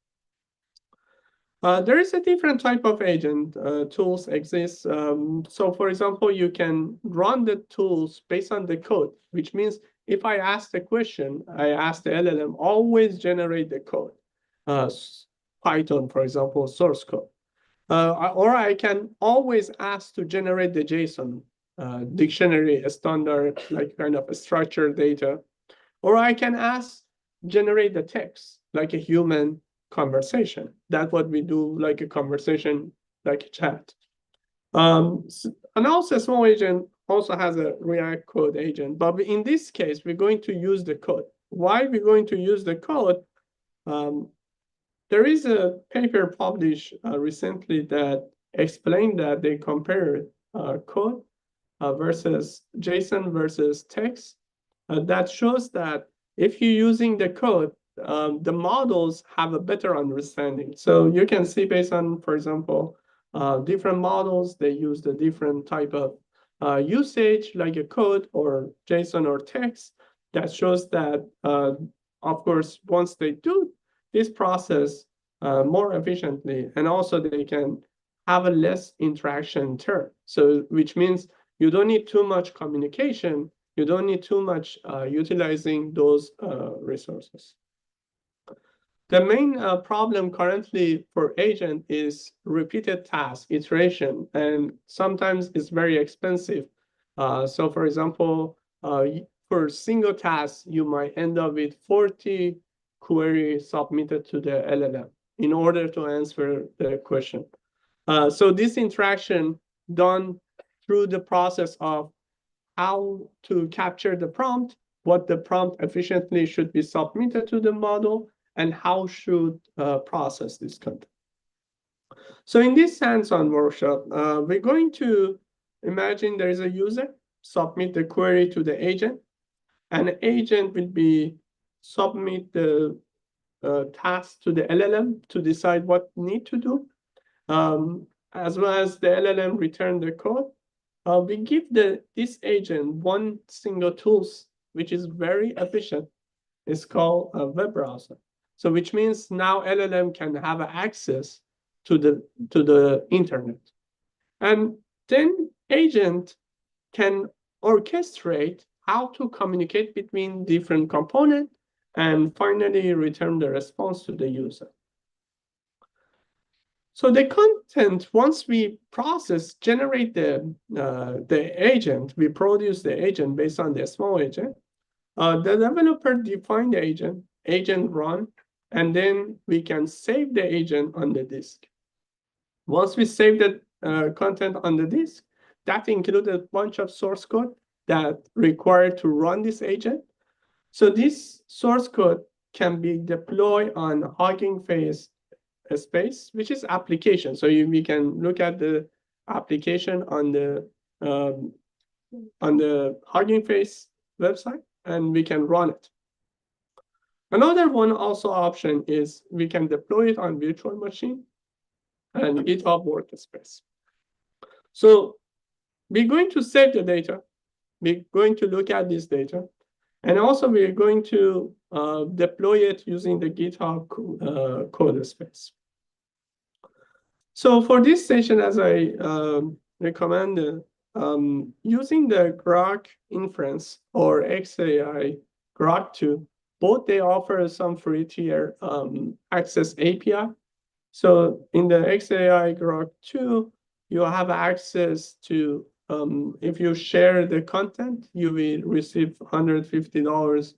There is a different type of agent tools exist. So for example, you can run the tools based on the code, which means if I ask the question, I ask the LLM, always generate the code. Python, for example, source code. Or I can always ask to generate the JSON dictionary, a standard, like kind of a structured data. Or I can ask, generate the text, like a human conversation. That's what we do, like a conversation, like a chat. And also, a small agent also has a React code agent. But in this case, we're going to use the code. Why we're going to use the code? There is a paper published recently that explained that they compared code versus JSON versus text. That shows that if you're using the code, the models have a better understanding. So you can see based on, for example, different models, they use the different type of usage, like a code or JSON or text. That shows that, of course, once they do this process more efficiently, and also they can have a less interaction term. So which means you don't need too much communication. You don't need too much utilizing those resources. The main problem currently for agent is repeated task iteration, and sometimes it's very expensive. So for example, for single task, you might end up with 40 queries submitted to the LLM in order to answer the question. So this interaction done through the process of how to capture the prompt, what the prompt efficiently should be submitted to the model, and how should process this content. So in this hands-on workshop, we're going to imagine there is a user, submit the query to the agent, and the agent will be submit the task to the LLM to decide what need to do, as well as the LLM return the code. We give this agent one single tools, which is very efficient. It's called a web browser. So which means now LLM can have access to the internet. And then agent can orchestrate how to communicate between different components and finally return the response to the user. So the content, once we generate the agent, we produce the agent based on the small agent. The developer define the agent run, and then we can save the agent on the disk. Once we save the content on the disk, that includes a bunch of source code that required to run this agent. So this source code can be deployed on Hugging Face space, which is application. So we can look at the application on the Hugging Face website, and we can run it. Another one also option is we can deploy it on virtual machine and GitHub workspace. So we're going to save the data. We're going to look at this data. And also we're going to deploy it using the GitHub code space. So for this session, as I recommended, using the Grok inference or XAI Grok 2, both they offer some free tier access API. So in the XAI Grok 2, you have access to, if you share the content, you will receive $150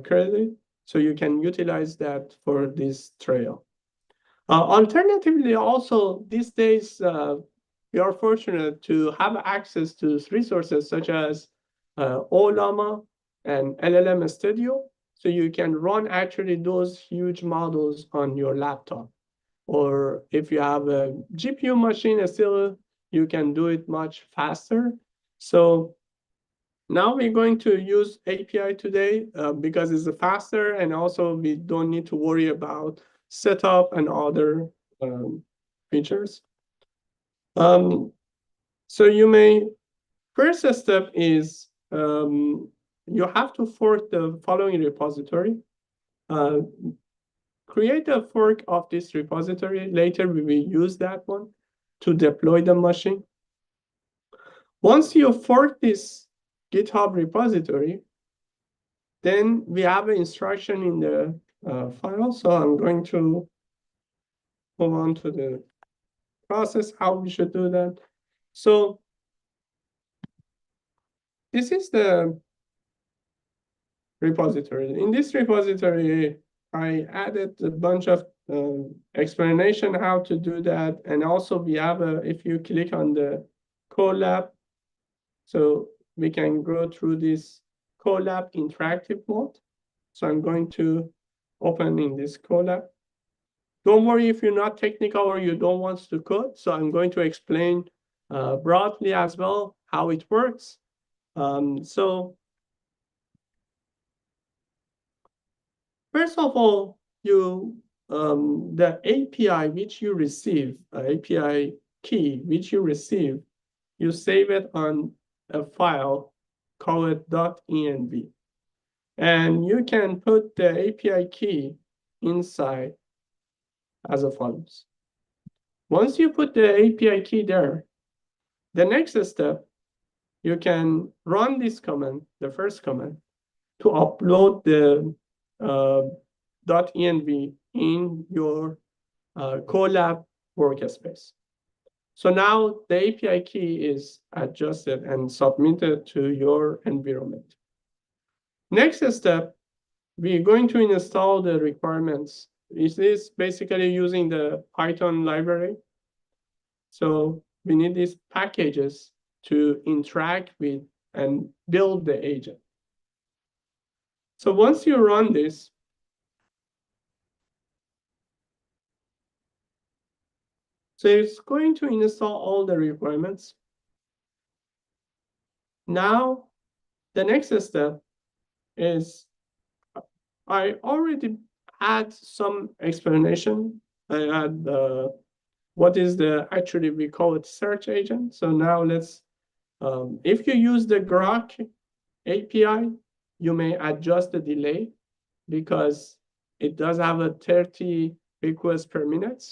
credit. So you can utilize that for this trail. Alternatively, also these days, we are fortunate to have access to resources such as Llama and LLM Studio. So you can run actually those huge models on your laptop. Or if you have a GPU machine still, you can do it much faster. So now we're going to use API today because it's faster, and also we don't need to worry about setup and other features. So first step is you have to fork the following repository. Create a fork of this repository. Later, we will use that one to deploy the machine. Once you fork this GitHub repository, then we have an instruction in the file. So I'm going to move on to the process, how we should do that. So this is the repository. In this repository, I added a bunch of explanation how to do that. And also we have if you click on the Colab, so we can go through this Colab interactive mode. So I'm going to open in this Colab. Don't worry if you're not technical or you don't want to code. So I'm going to explain broadly as well how it works. So first of all, the API which you receive, API key which you receive, you save it on a file called .env. And you can put the API key inside as follows. Once you put the API key there, the next step, you can run this command, the first command, to upload the .env in your Colab workspace. So now the API key is adjusted and submitted to your environment. Next step, we're going to install the requirements. Is this basically using the Python library? So we need these packages to interact with and build the agent. So once you run this, So it's going to install all the requirements. Now, the next step is I already had some explanation. I had what is the, actually we call it search agent. So now let's, if you use the Grok API, you may adjust the delay because it does have a 30 requests per minute.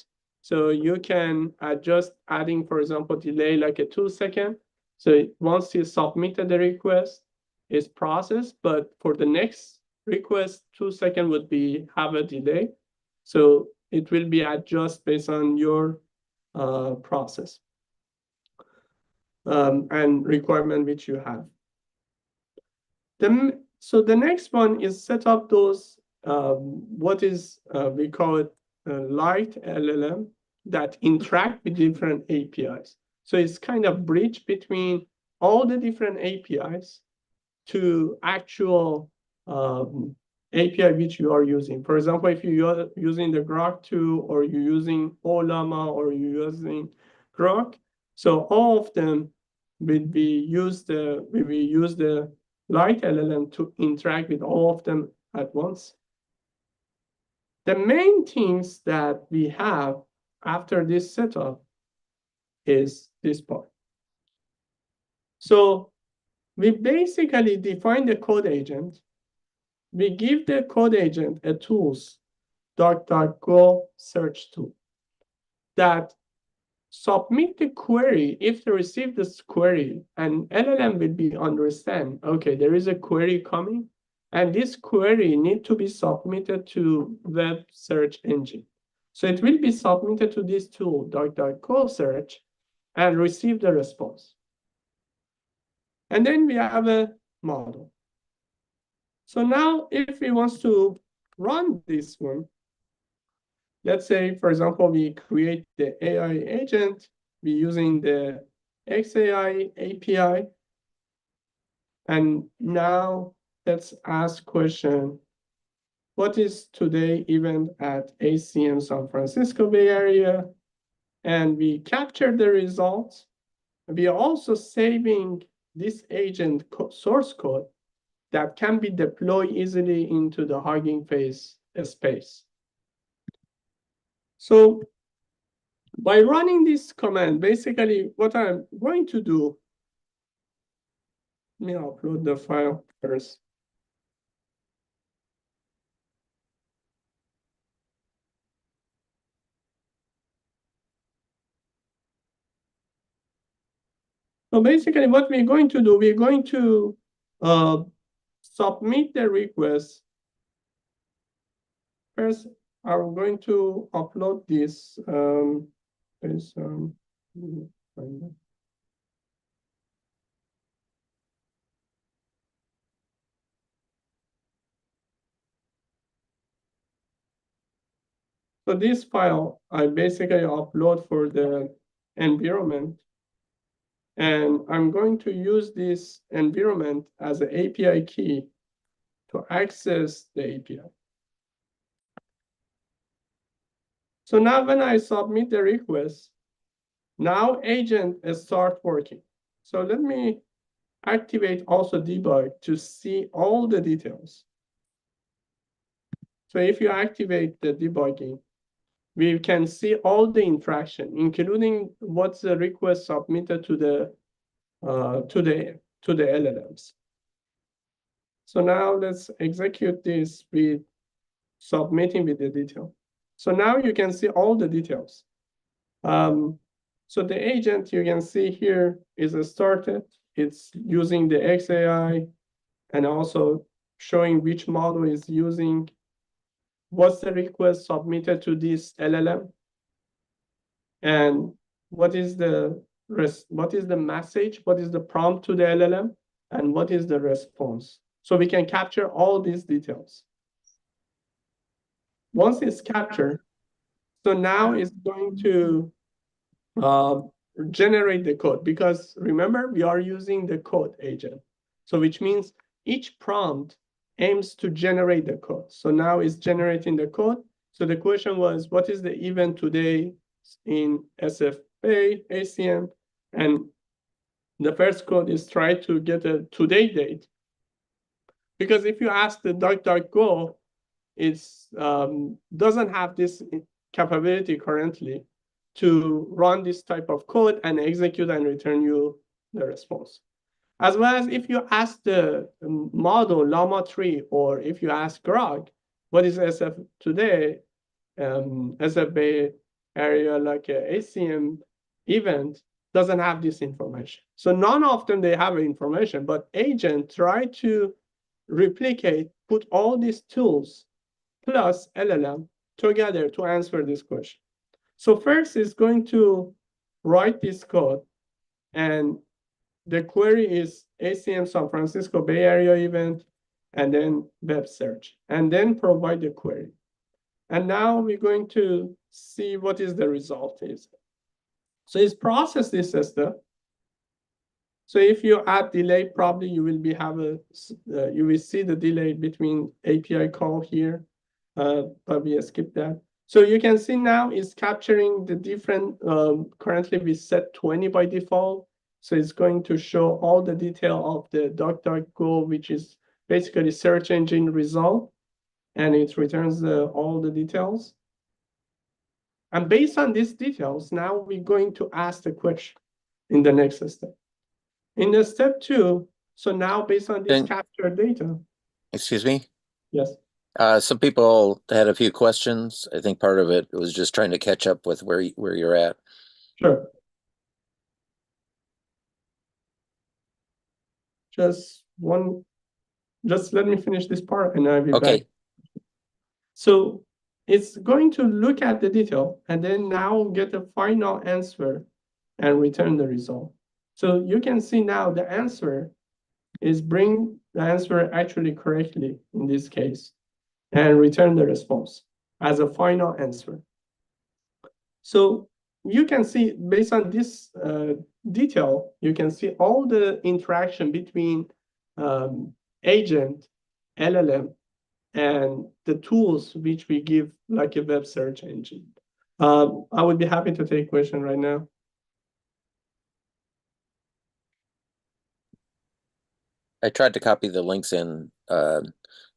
So you can adjust adding, for example, delay like a 2 second. So once you submitted the request, it's processed, but for the next request, 2 seconds would be have a delay. So it will be adjusted based on your process and requirement which you have. So the next one is set up those, what is, we call it light LLM that interact with different APIs. So it's kind of bridge between all the different APIs to actual API which you are using. For example, if you're using the Grok 2 or you're using Llama or you're using Grok, so all of them will be use the light LLM to interact with all of them at once. The main things that we have after this setup is this part. So we basically define the code agent. We give the code agent a tools, DuckDuckGo search tool, that submit the query. If they receive this query, and LLM will be understand, okay, there is a query coming, and this query need to be submitted to web search engine. So it will be submitted to this tool, DuckDuckGo search, and receive the response. And then we have a model. So now if we want to run this one, let's say, for example, we create the AI agent, we're using the XAI API. And now let's ask question, what is today event at ACM San Francisco Bay Area? And we capture the results. We are also saving this agent source code that can be deployed easily into the Hugging Face space. So by running this command, basically what I'm going to do, let me upload the file first. So basically what we're going to do, we're going to submit the request. First, I'm going to upload this. So this file, I basically upload for the environment. And I'm going to use this environment as an API key to access the API. So now when I submit the request, now agent start working. So let me activate also debug to see all the details. So if you activate the debugging, we can see all the interaction, including what's the request submitted to the LLMs. So now let's execute this with submitting with the detail. So now you can see all the details. So the agent you can see here is started. It's using the XAI and also showing which model is using, what's the request submitted to this LLM, and what is the message, what is the prompt to the LLM, and what is the response. So we can capture all these details. Once it's captured, so now it's going to generate the code, because remember, we are using the code agent. So which means each prompt aims to generate the code. So now it's generating the code. So the question was, what is the event today, in SFA, ACM, and the first code is try to get a today date. Because if you ask the DuckDuckGo, it's doesn't have this capability currently to run this type of code and execute and return you the response. As well as if you ask the model Llama 3, or if you ask Grok, what is SF today, SF Bay Area, like a ACM event, doesn't have this information. So none of them, they have information, but agent try to replicate, put all these tools plus LLM together to answer this question. So first is going to write this code, and the query is ACM San Francisco Bay Area event, and then web search, and then provide the query. And now we're going to see what is the result is. So it's process this system. So if you add delay, probably you will you will see the delay between API call here, but we skip that. So you can see now it's capturing the different, currently we set 20 by default. So it's going to show all the detail of the DuckDuckGo, which is basically search engine result, and it returns all the details. And based on these details, now we're going to ask the question in the next step. In the step 2, so now based on this captured data. Excuse me? Yes. Some people had a few questions. I think part of it was just trying to catch up with where you're at. Sure. Just let me finish this part and I'll be back. So it's going to look at the detail and then now get a final answer and return the result. So you can see now the answer is bring the answer actually correctly in this case and return the response as a final answer. So you can see based on this detail, you can see all the interaction between agent, LLM, and the tools which we give like a web search engine. I would be happy to take question right now. I tried to copy the links in, but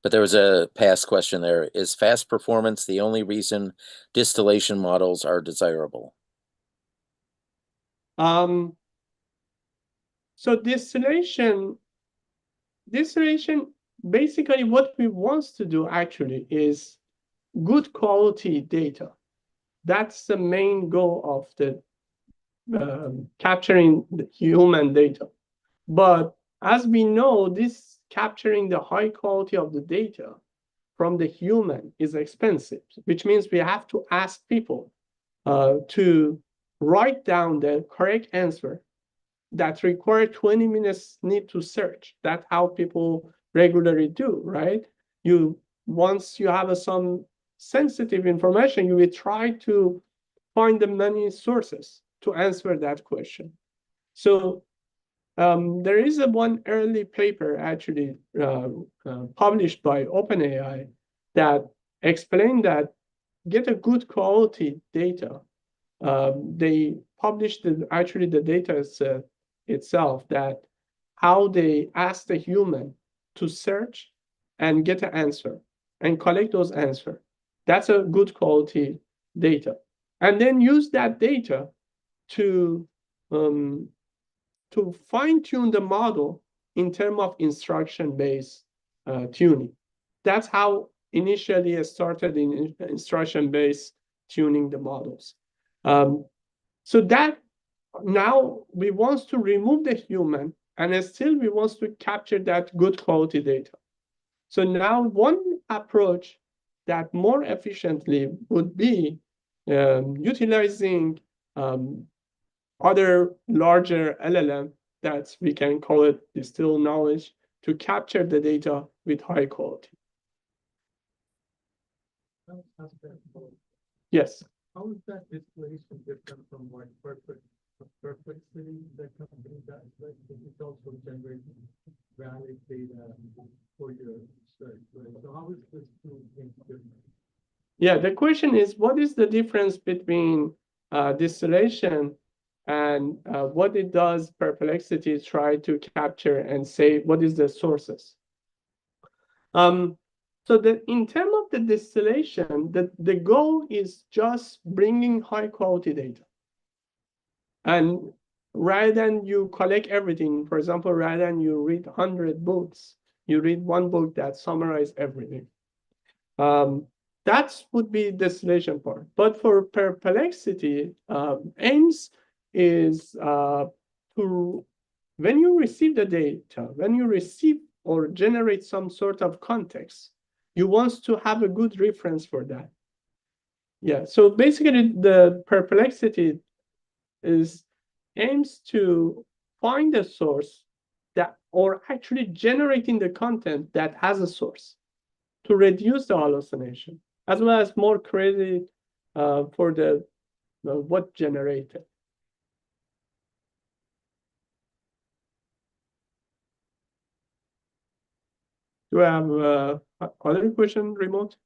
there was a past question there. Is fast performance the only reason distillation models are desirable? So distillation, basically what we want to do actually is good quality data. That's the main goal of the capturing the human data. But as we know, this capturing the high quality of the data from the human is expensive, which means we have to ask people to write down the correct answer that require 20 minutes need to search. That's how people regularly do, right? Once you have some sensitive information, you will try to find the many sources to answer that question. So there is one early paper actually published by OpenAI that explained that get a good quality data. They published actually the data set itself, that how they ask the human to search and get an answer and collect those answers. That's a good quality data. And then use that data to fine-tune the model in terms of instruction-based tuning. That's how initially it started in instruction-based tuning the models. So that now we want to remove the human, and still we want to capture that good quality data. So now one approach that more efficiently would be utilizing other larger LLM, that we can call it distilled knowledge, to capture the data with high quality. Yes. How is that distillation different from like perplexity that company does? Like it's also generating valid data for your search, right? So how is this two things different? Yeah, the question is, what is the difference between distillation, and what it does, Perplexity try to capture and say what is the sources. So in terms of the distillation, the goal is just bringing high quality data. And rather than you collect everything, for example, rather than you read 100 books, you read one book that summarizes everything. That would be distillation part. But for Perplexity, aims is to, when you receive the data, when you receive or generate some sort of context, you want to have a good reference for that. Yeah, so basically the Perplexity aims to find a source that, or actually generating the content that has a source to reduce the hallucination, as well as more credit for the what generated. Do I have other question remote?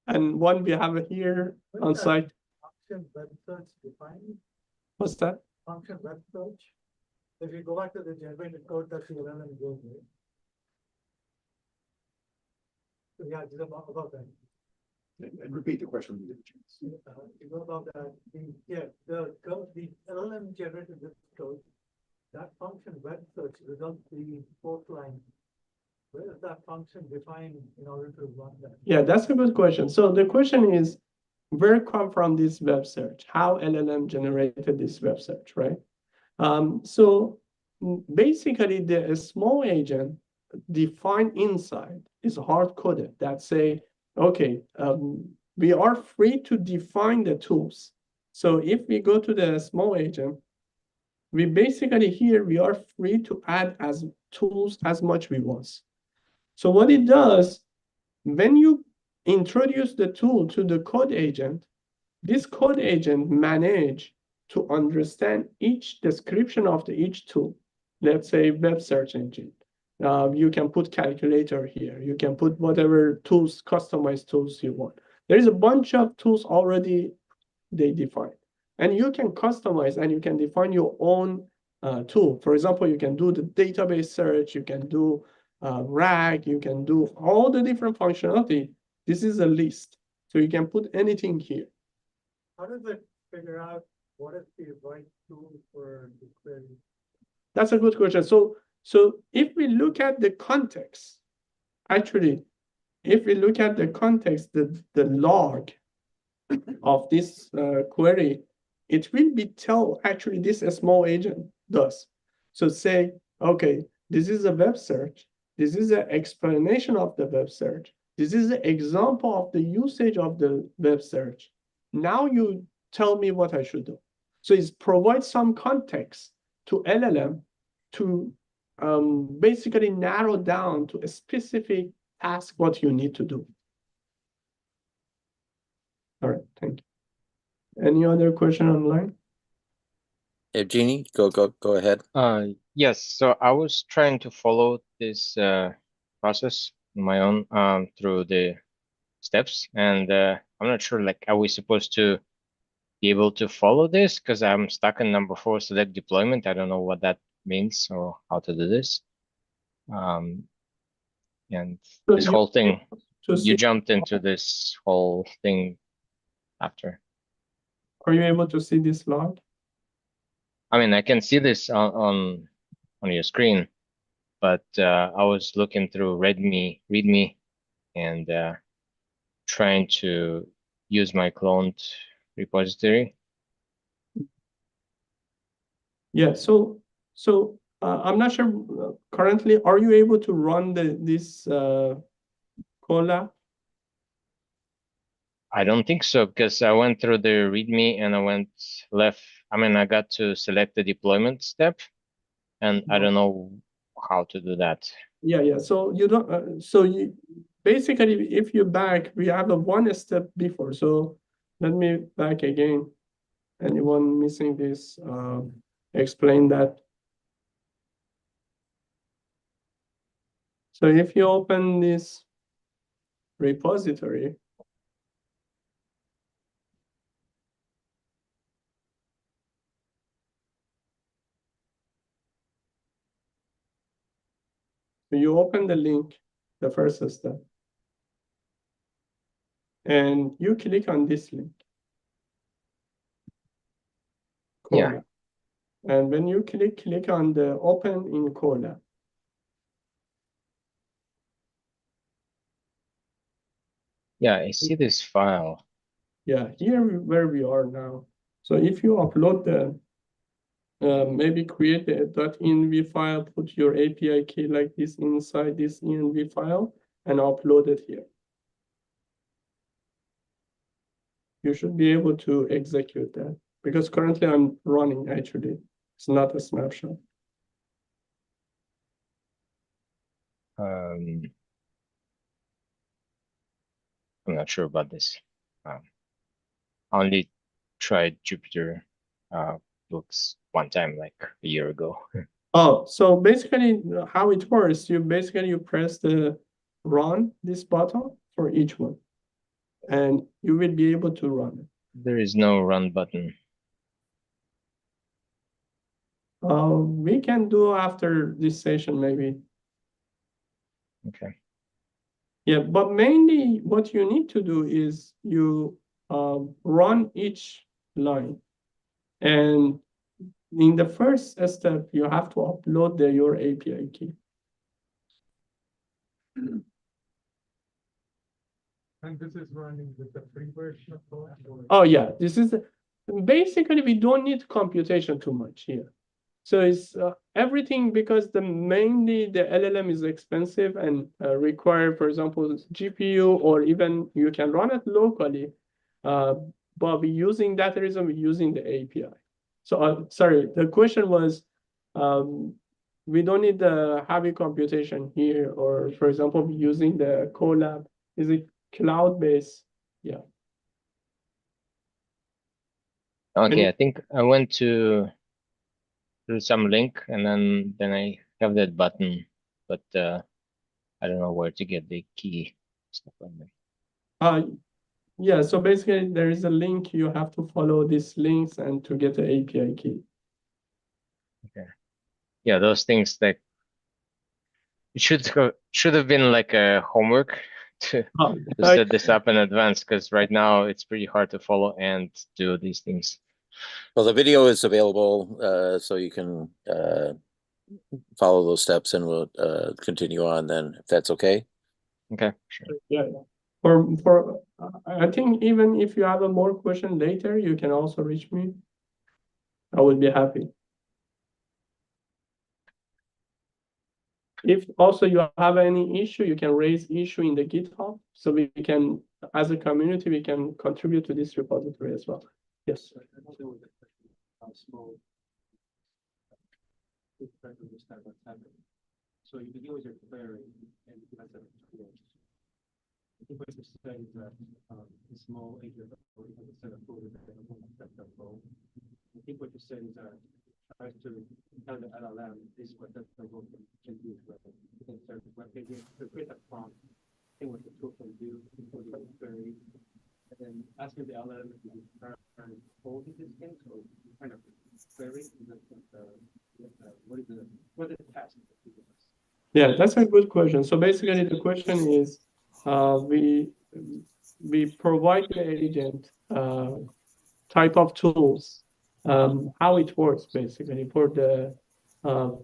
And one we have here on site. Function web search defined, What's that? function web search. If you go back to the generated code that the LLM goes with. So yeah, just about that. And repeat the question. You know about that, the code, the LLM generated this code, that function web search results the fourth line. Where is that function defined in order to run that? Yeah, that's a good question. So the question is, where come from this web search? How LLM generated this web search, right? So basically, the small agent defined inside is hard coded that say, okay, we are free to define the tools. So if we go to the small agent, we basically here we are free to add as tools as much we want. So what it does, when you introduce the tool to the code agent, this code agent manage to understand each description of each tool. Let's say web search engine. You can put calculator here. You can put whatever tools, customized tools you want. There is a bunch of tools already they define. And you can customize and you can define your own tool. For example, you can do the database search, you can do RAG, you can do all the different functionality. This is a list. So you can put anything here. How does it figure out what is the right tool for the query? That's a good question. So if we look at the context, actually, if we look at the context, the log of this query, it will be tell actually this small agent does. So say, okay, this is a web search. This is an explanation of the web search. This is an example of the usage of the web search. Now you tell me what I should do. So it provides some context to LLM to basically narrow down to a specific task what you need to do. All right, thank you. Any other question online? Evgeny, go ahead. Yes, so I was trying to follow this process on my own through the steps, and I'm not sure, like, are we supposed to be able to follow this? Because I'm stuck in number 4, select deployment. I don't know what that means or how to do this. And So this whole thing, you see, jumped into this whole thing after. are you able to see this log? I mean, I can see this on your screen, but I was looking through README, and trying to use my cloned repository. Yeah, so I'm not sure currently, are you able to run this Colab? I don't think so, because I went through the README and I went left. I mean, I got to select the deployment step, and I don't know how to do that. Yeah. So you don't. So you basically, if you back, we have a one step before. So let me back again. Anyone missing this? Explain that. So if you open this repository, you open the link, the first step, and you click on this link. Yeah. Colab. And when you click on the open in Colab. Yeah, I see this file. Yeah, where we are now. So if you upload the, maybe create a .env file, put your API key like this inside this env file and upload it here. You should be able to execute that because currently I'm running actually. It's not a snapshot. I'm not sure about this. I only tried Jupyter books one time, like a year ago. Oh, so basically how it works, you press the run this button for each one and you will be able to run it. There is no run button. We can do after this session maybe. Okay. Yeah, but mainly what you need to do is you run each line. And in the first step, you have to upload your API key. And this is running with the free version of Colab? Oh yeah, this is basically we don't need computation too much here. So it's everything because mainly the LLM is expensive and require, for example, GPU or even you can run it locally. But we're using that reason we're using the API. So sorry, the question was we don't need the heavy computation here, or for example, using the Colab. Is it cloud-based? Yeah. Okay, I think I went to some link and then I have that button, but I don't know where to get the key. Stuff like that. Yeah, so basically there is a link, you have to follow these links and to get the API key. Okay. Yeah, those things that it should have been like a homework to set this up in advance, because right now it's pretty hard to follow and do these things. Well, the video is available, so you can follow those steps, and we'll continue on then, if that's okay. Okay, sure. Yeah. For I think even if you have a more question later, you can also reach me. I would be happy. If also you have any issue, you can raise issue in the GitHub, so we can, as a community, we can contribute to this repository as well. Yes. So you begin with your query and you have some tools. I think what you said is that a small agent or even a set of tools that accept that role. I think what you said is that tries to tell the LLM this is what that role can do. You can start web pages to create a prompt, see what the tool can do, including the query, and then asking the LLM to return all these things or kind of query. What is the task? Yeah, that's a good question. So basically the question is, we provide the agent type of tools, how it works basically for the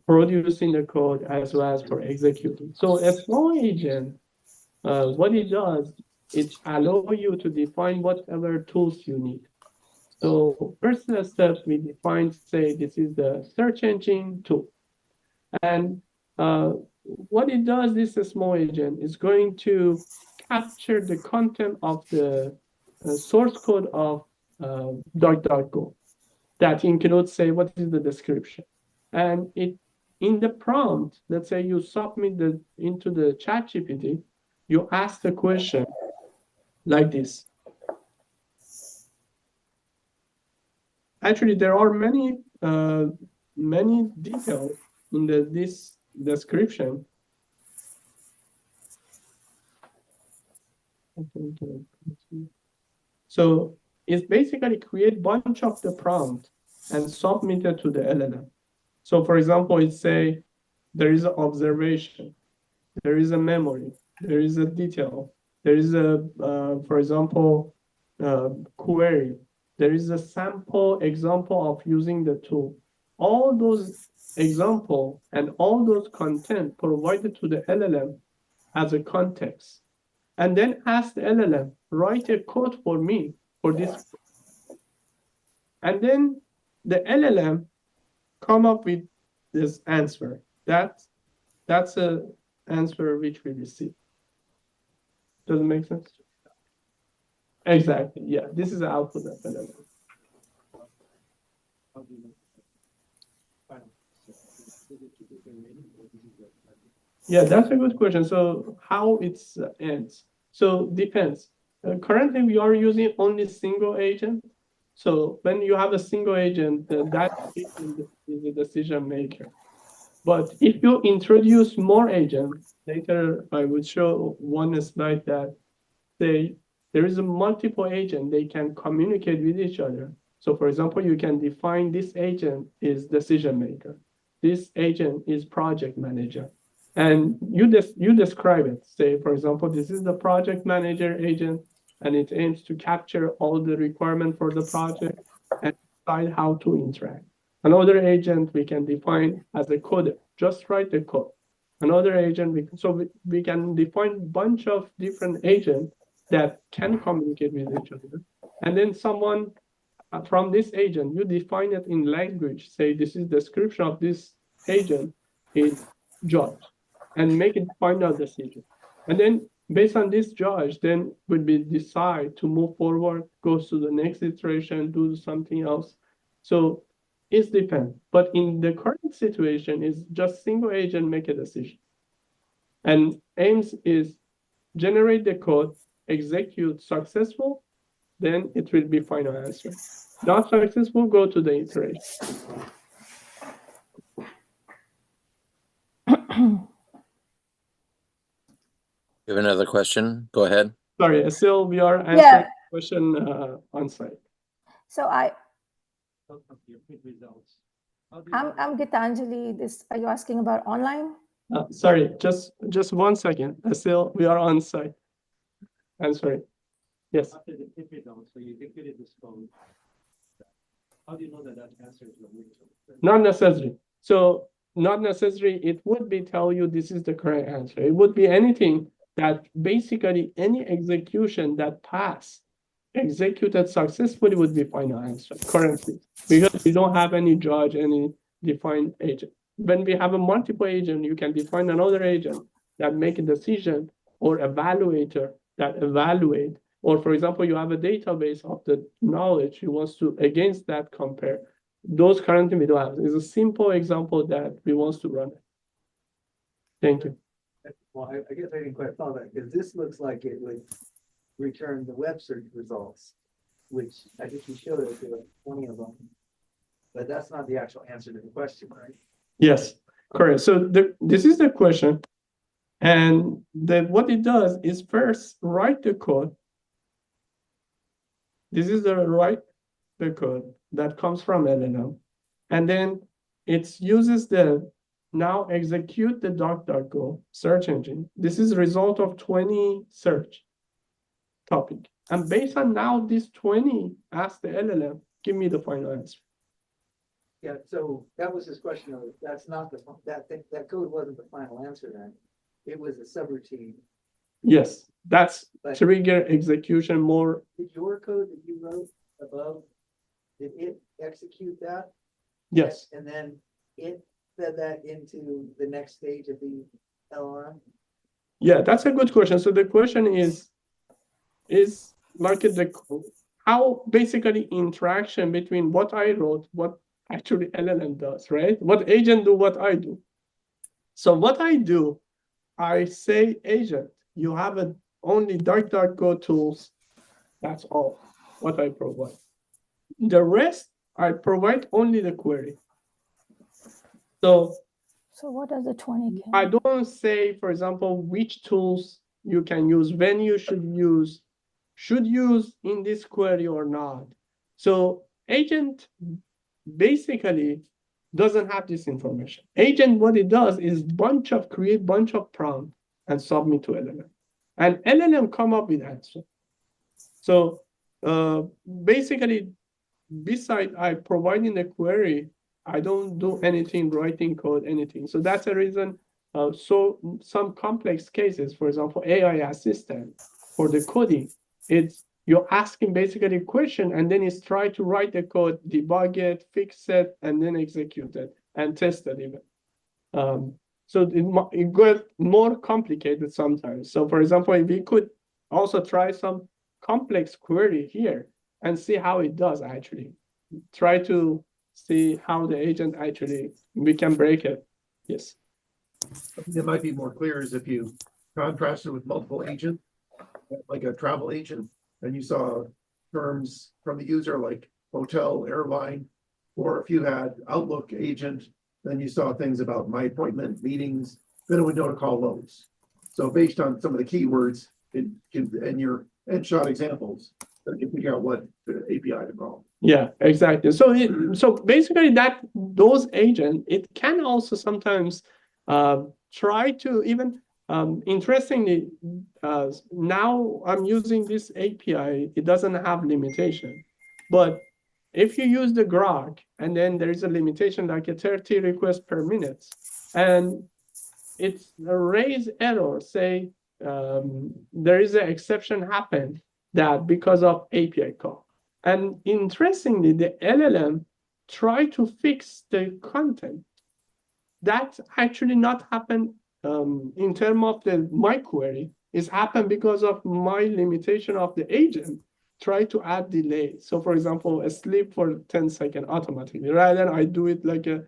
producing the code as well as for executing. So a small agent, what it does, it allows you to define whatever tools you need. So first step, we define, say, this is the search engine tool. And what it does, this small agent is going to capture the content of the source code of DuckDuckGo. That includes, say, what is the description. And it in the prompt, let's say you submit into the ChatGPT, you ask the question like this. Actually, there are many details in this description. So it's basically create bunch of the prompt and submit it to the LLM. So for example, it say there is an observation. there is a memory, there is a detail, there is a, for example, query, there is a sample example of using the tool. All those example and all those content provided to the LLM as a context, and then ask the LLM, write a code for me for this. And then the LLM come up with this answer. That's a answer which we receive. Does it make sense? Exactly. Yeah, this is the output of LLM. How do you know? Final. Is it to be generated or is it just like- Yeah, that's a good question. So how it ends? So depends. Currently, we are using only single agent. So when you have a single agent, that agent is a decision maker. But if you introduce more agents, later I would show one slide that there is a multiple agent, they can communicate with each other. So for example, you can define this agent is decision maker. This agent is project manager. And you describe it. Say, for example, this is the project manager agent, and it aims to capture all the requirement for the project and decide how to interact. Another agent we can define as a coder, just write the code. Another agent, we can define a bunch of different agents that can communicate with each other. And then someone from this agent, you define it in language, say this is description of this agent is judge, and make it final decision. And then based on this judge, then would be decide to move forward, goes to the next iteration, do something else. So it depends. But in the current situation is just single agent make a decision. And aims is generate the code, execute successful, then it will be final answer. Not successful, go to the iteration. You have another question? Go ahead. Sorry, still we are answering the question on site. So Of your quick results. How do you know- I'm Gitanjali. Are you asking about online? Sorry, just 1 second. Still we are on site. I'm sorry. Yes. After the quick results, so you executed this code. How do you know that that answer is the winner? Not necessary. So not necessary, it would be tell you this is the correct answer. It would be anything that basically any execution that passed, executed successfully would be final answer currently, because we don't have any judge, any defined agent. When we have a multiple agent, you can define another agent that make a decision, or evaluator that evaluate, or for example, you have a database of the knowledge you want to against that compare. Those currently we don't have. It's a simple example that we want to run. Thank you. Well, I guess I didn't quite follow that, because this looks like it would return the web search results, which I think you showed us, there were 20 of them. But that's not the actual answer to the question, right? Yes, correct. So this is the question. And then what it does is first write the code. This is the code that comes from LLM. And then it uses the now execute the DuckDuckGo search engine. This is result of 20 search topic. And based on now this 20, ask the LLM, give me the final answer. Yeah, so that was his question, though. That's not that code wasn't the final answer then. It was a subroutine. Yes, that's But- trigger execution more. Did your code that you wrote above, did it execute that? Yes, And then it fed that into the next stage of the LLM? yeah, that's a good question. So the question is like how basically interaction between what I wrote, what actually LLM does, right? What agent do what I do. So what I do, I say agent, you have only DuckDuckGo tools. That's all what I provide. The rest, I provide only the query. So what does the 20 I don't say, for example, which tools you can use, when you should use in this query or not. So agent basically doesn't have this information. Agent, what it does is create bunch of prompts and submit to LLM. And LLM come up with answer. So basically, besides I providing the query, I don't do anything, writing code, anything. So that's a reason. So some complex cases, for example, AI assistant for the coding, it's you're asking basically a question and then it's try to write the code, debug it, fix it, and then execute it and test it even. So it got more complicated sometimes. So for example, if we could also try some complex query here and see how it does actually. Try to see how the agent actually, we can break it. Yes. It might be more clear is if you contrast it with multiple agent, like a travel agent, and you saw terms from the user like hotel, airline, or if you had Outlook agent, then you saw things about my appointment, meetings, then it would know to call those. So based on some of the keywords and your headshot examples, you can figure out what API to call. Yeah, exactly. So so basically that those agents, it can also sometimes try to even interestingly, now I'm using this API, it doesn't have limitation. But if you use the Grok and then there is a limitation like a 30 requests per minute, and it's a raise error, say there is an exception happened that because of API call. And interestingly, the LLM try to fix the content. That actually not happened in terms of my query. It's happened because of my limitation of the agent. Try to add delay. So for example, a sleep for 10 seconds automatically. Rather than I do it like a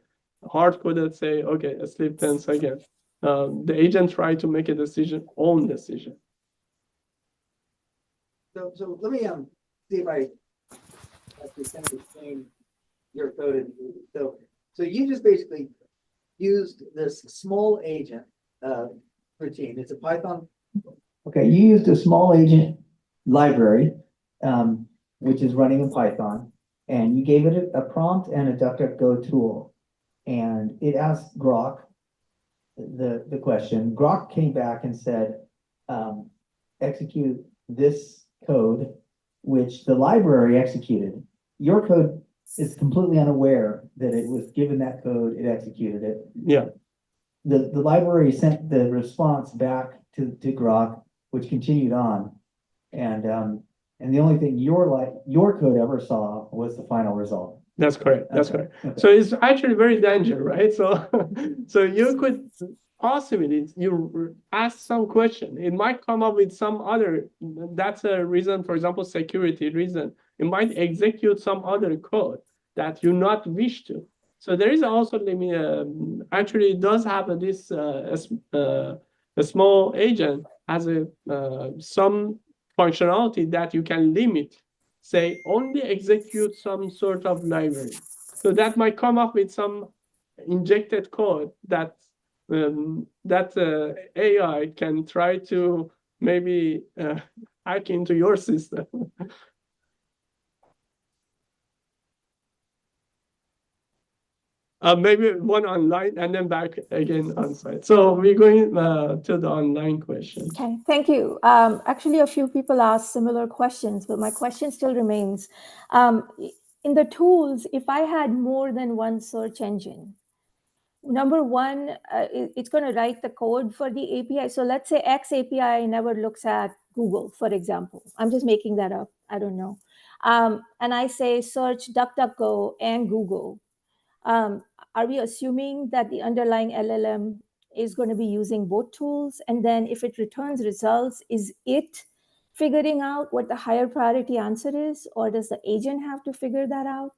hard coded say, okay, a sleep 10 seconds. The agent try to make a decision, own decision. So let me see if I can explain your code. So you just basically used this small agent routine. It's a Python. Okay, you used a small agent library, which is running in Python, and you gave it a prompt and a DuckDuckGo tool, and it asked Grok the question. Grok came back and said, execute this code, which the library executed. Your code is completely unaware that it was given that code, it executed it. Yeah. The library sent the response back to Grok, which continued on. And the only thing your code ever saw was the final result. That's correct. That's Okay. correct. So it's actually very dangerous, right? So, so you could possibly you ask some question. It might come up with some other. That's a reason, for example, security reason. It might execute some other code that you not wish to. So there is also actually it does have a small agent has a some functionality that you can limit. Say only execute some sort of library. So that might come up with some injected code that AI can try to maybe hack into your system. Maybe one online and then back again on site. So we're going to the online question. Okay, thank you. Actually, a few people asked similar questions, but my question still remains. In the tools, if I had more than one search engine, number one, it's going to write the code for the API. So let's say X API never looks at Google, for example. I'm just making that up. I don't know. And I say search DuckDuckGo and Google. Are we assuming that the underlying LLM is going to be using both tools? And then if it returns results, is it figuring out what the higher priority answer is, or does the agent have to figure that out?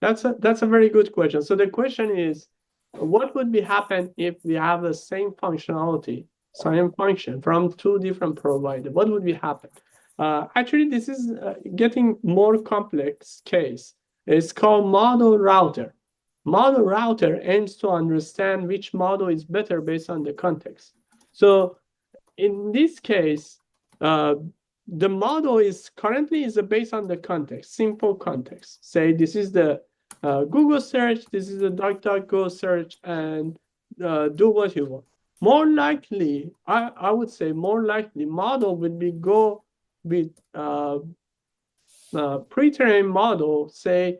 That's a very good question. So the question is, what would be happen if we have the same functionality, same function from two different providers? What would be happen? Actually, this is getting more complex case. It's called model router. Model router aims to understand which model is better based on the context. So in this case, the model is currently based on the context, simple context. Say this is the Google search, this is the DuckDuckGo search, and do what you want. more likely, I would say more likely model would be go with pre-trained model, say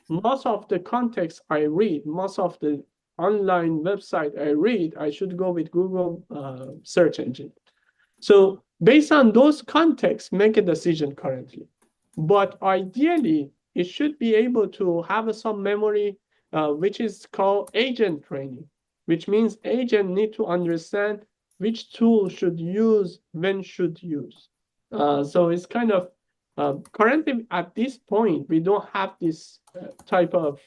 most of the context I read, most of the online website I read, I should go with Google search engine. So based on those contexts, make a decision currently. But ideally, it should be able to have some memory, which is called agent training, which means agent need to understand which tool should use, when should use. So it's kind of, currently at this point, we don't have this type of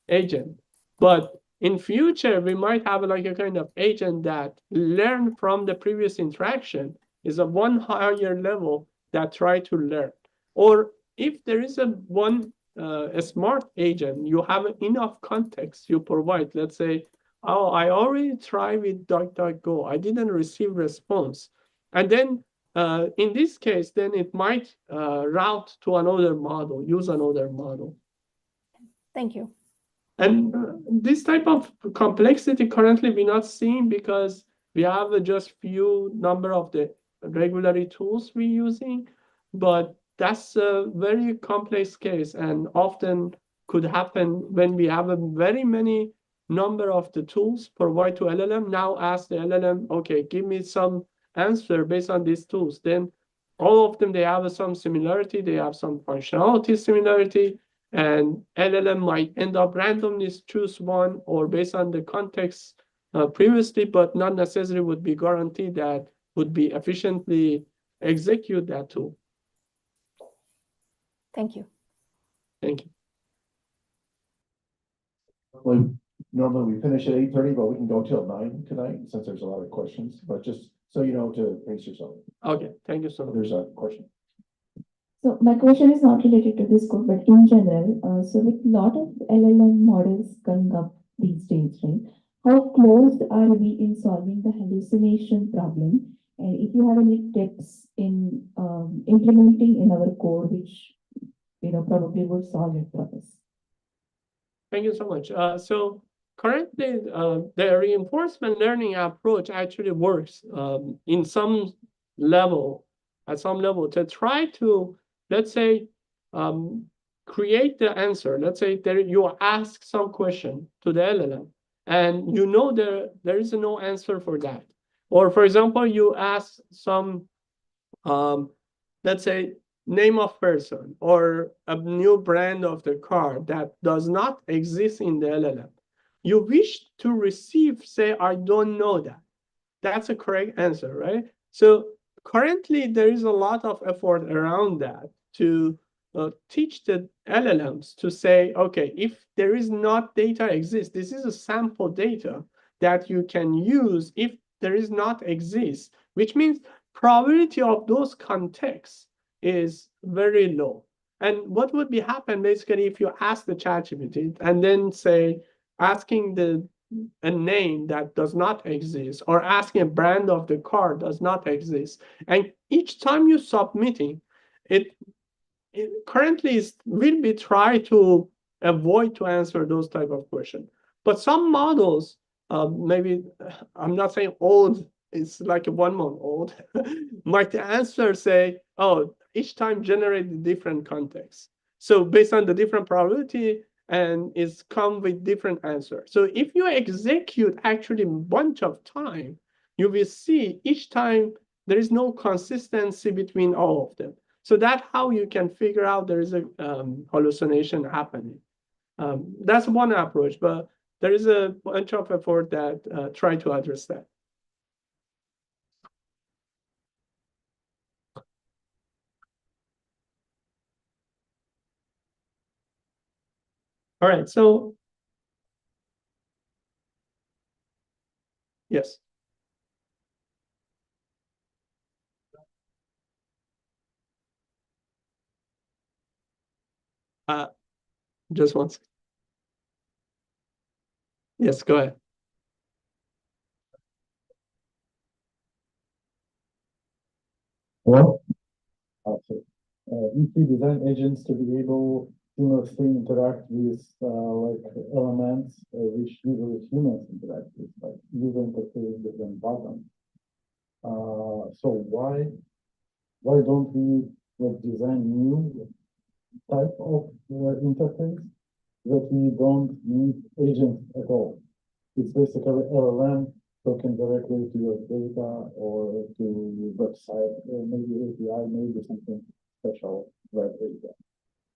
agent. But in future, we might have like a kind of agent that learn from the previous interaction, is a one higher level that try to learn. Or if there is a smart agent, you have enough context you provide. Let's say, oh, I already tried with DuckDuckGo. I didn't receive response. And then in this case, then it might route to another model, use another model. Thank you. And this type of complexity currently we're not seeing because we have just few number of the regulatory tools we're using, but that's a very complex case and often could happen when we have a very many number of the tools provide to LLM. Now ask the LLM, okay, give me some answer based on these tools. Then all of them, they have some similarity, they have some functionality similarity, and LLM might end up randomly choose one or based on the context previously, but not necessarily would be guaranteed that would be efficiently execute that tool. Thank you. Thank you. Well, normally we finish at 8:30, but we can go till 9 tonight since there's a lot of questions, but just so you know to pace yourself. Okay, thank you so much. There's a question. So my question is not related to this code, but in general, so with a lot of LLM models coming up these days, right? How close are we in solving the hallucination problem? And if you have any tips in implementing in our code, which probably would solve it for us. Thank you so much. So currently, the reinforcement learning approach actually works in some level, at some level, to try to, let's say, create the answer. Let's say there you ask some question to the LLM, and you know there is no answer for that. Or for example, you ask some, let's say, name of person or a new brand of the car that does not exist in the LLM. You wish to receive, say, I don't know that. That's a correct answer, right? So currently there is a lot of effort around that to teach the LLMs to say, okay, if there is not data exists, this is a sample data that you can use if there is not exists, which means probability of those contexts is very low. And what would be happen basically if you ask the ChatGPT and then say, asking a name that does not exist or asking a brand of the car does not exist. And each time you submitting, it currently will be try to avoid to answer those type of questions. But some models, maybe I'm not saying old, it's like a 1 month old, might answer say, oh, each time generate a different context. So based on the different probability, and it's come with different answers. So if you execute actually a bunch of time, you will see each time there is no consistency between all of them. So that's how you can figure out there is a hallucination happening. That's one approach, but there is a bunch of effort that try to address that. All right, so yes. Just one second. Yes, go ahead. Well, you see design agents to be able seamlessly interact with like LLMs, which usually humans interact with, like user interface different buttons. So why don't we like design new type of interface that we don't need agents at all? It's basically LLM talking directly to your data or to your website, maybe API, maybe something special right data.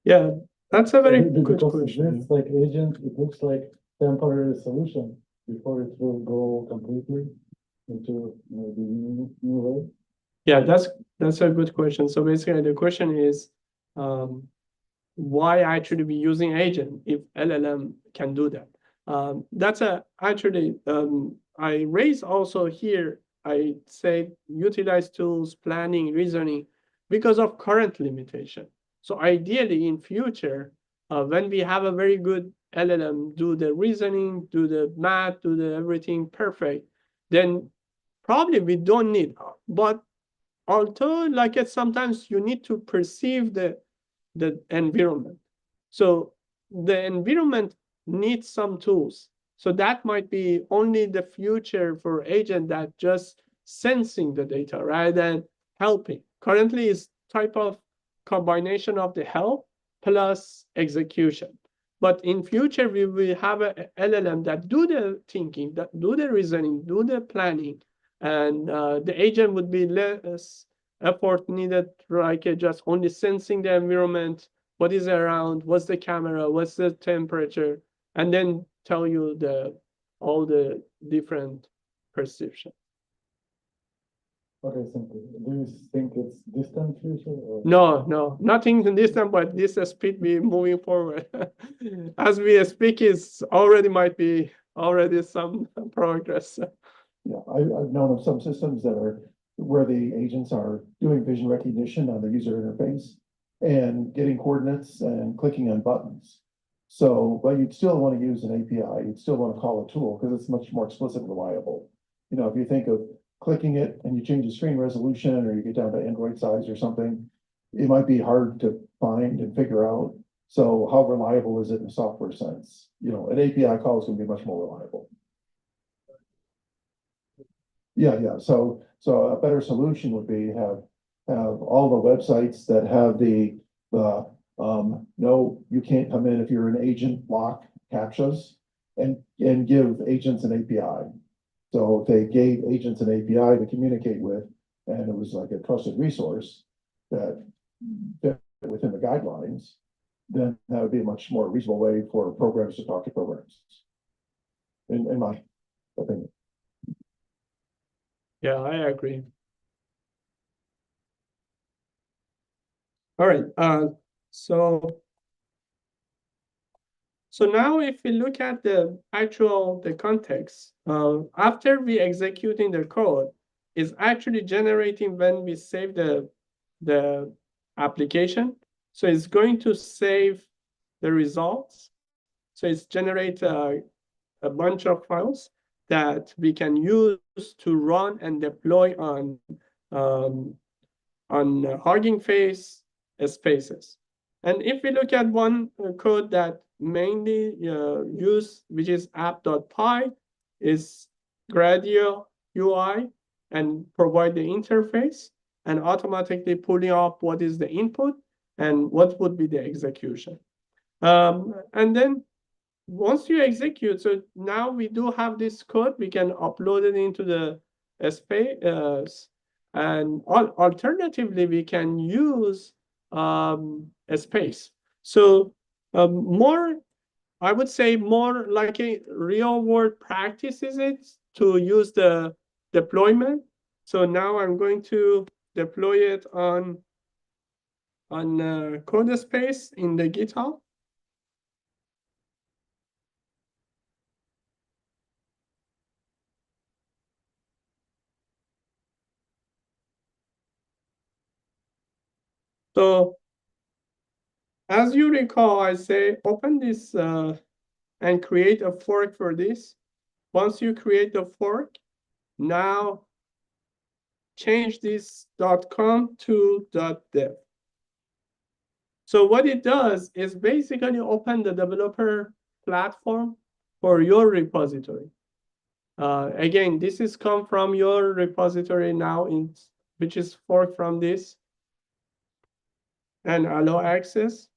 Yeah, that's a very good Because question. this like agent, it looks like temporary solution before it will go completely into maybe new way. Yeah, that's a good question. So basically, the question is, why actually be using agent if LLM can do that? That's actually I raise also here. I say utilize tools, planning, reasoning, because of current limitation. So ideally, in future, when we have a very good LLM, do the reasoning, do the math, do the everything perfect, then probably we don't need. But although, like sometimes you need to perceive the environment. So the environment needs some tools. So that might be only the future for agent that just sensing the data rather than helping. Currently is type of combination of the help plus execution. But in future, we will have a LLM that do the thinking, that do the reasoning, do the planning, and the agent would be less effort needed, like just only sensing the environment, what is around, what's the camera, what's the temperature, and then tell you all the different perception. Okay, thank you. Do you think it's distant future or? No, nothing distant, but this speed be moving forward. As we speak, is already might be already some progress. Yeah, I've known of some systems that are where the agents are doing vision recognition on the user interface and getting coordinates and clicking on buttons. So, but you'd still want to use an API. You'd still want to call a tool because it's much more explicit and reliable. You know, if you think of clicking it and you change the screen resolution or you get down to Android size or something, it might be hard to find and figure out. So how reliable is it in software sense? You know, an API call is going to be much more reliable. Yeah. So a better solution would be have all the websites that have the no, you can't come in if you're an agent block captchas and give agents an API. So if they gave agents an API to communicate with, and it was like a trusted resource that fit within the guidelines, then that would be a much more reasonable way for programs to talk to programs. In my opinion. Yeah, I agree. All right. So now if we look at the context, after we executing the code, is actually generating when we save the application. So it's going to save the results. So it's generate a bunch of files that we can use to run and deploy on Hugging Face spaces. And if we look at one code that mainly used, which is app.py, is Gradio UI and provide the interface and automatically pulling up what is the input and what would be the execution. And then once you execute, so now we do have this code, we can upload it into the space, and alternatively, we can use a space. So more, I would say more like a real world practice is it to use the deployment. So now I'm going to deploy it on code space in the GitHub. So as you recall, I say open this and create a fork for this. Once you create the fork, now change this .com to .dev. So what it does is basically open the developer platform for your repository. Again, this is come from your repository now, which is forked from this and allow access.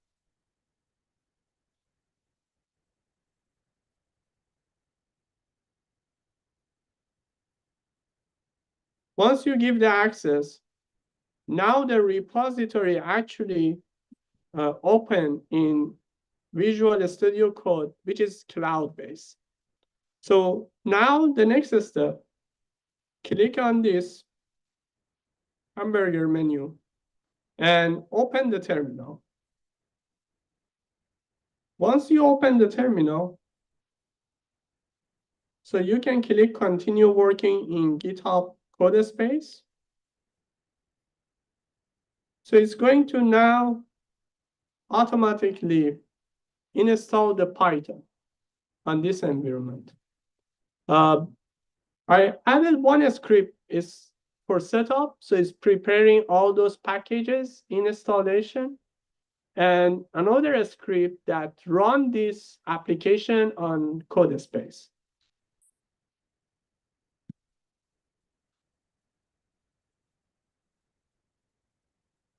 Once you give the access, now the repository actually open in Visual Studio Code, which is cloud-based. So now the next step, click on this hamburger menu and open the terminal. Once you open the terminal, so you can click continue working in GitHub code space. So it's going to now automatically install the Python on this environment. I added one script is for setup, so it's preparing all those packages in installation, and another script that run this application on code space.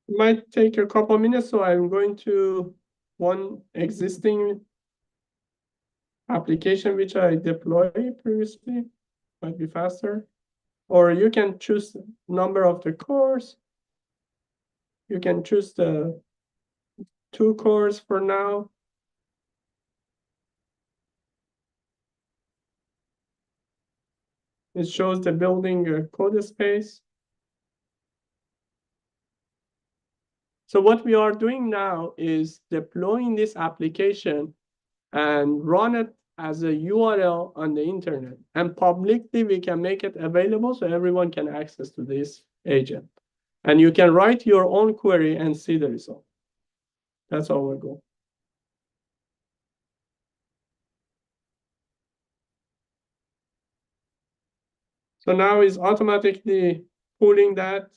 It might take a couple minutes, so I'm going to one existing application which I deployed previously, might be faster. Or you can choose the number of the cores. You can choose the 2 cores for now. It shows the building code space. So what we are doing now is deploying this application and run it as a URL on the internet. And publicly, we can make it available so everyone can access to this agent. And you can write your own query and see the result. That's our goal. So now it's automatically pulling that.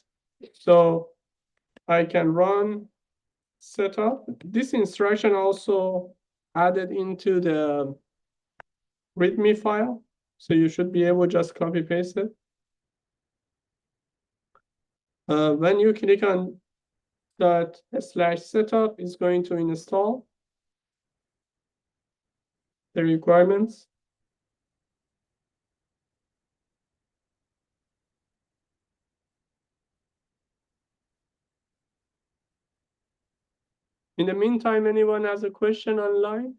So I can run setup. This instruction also added into the README file. So you should be able to just copy paste it. When you click on /setup, it's going to install the requirements. In the meantime, anyone has a question online?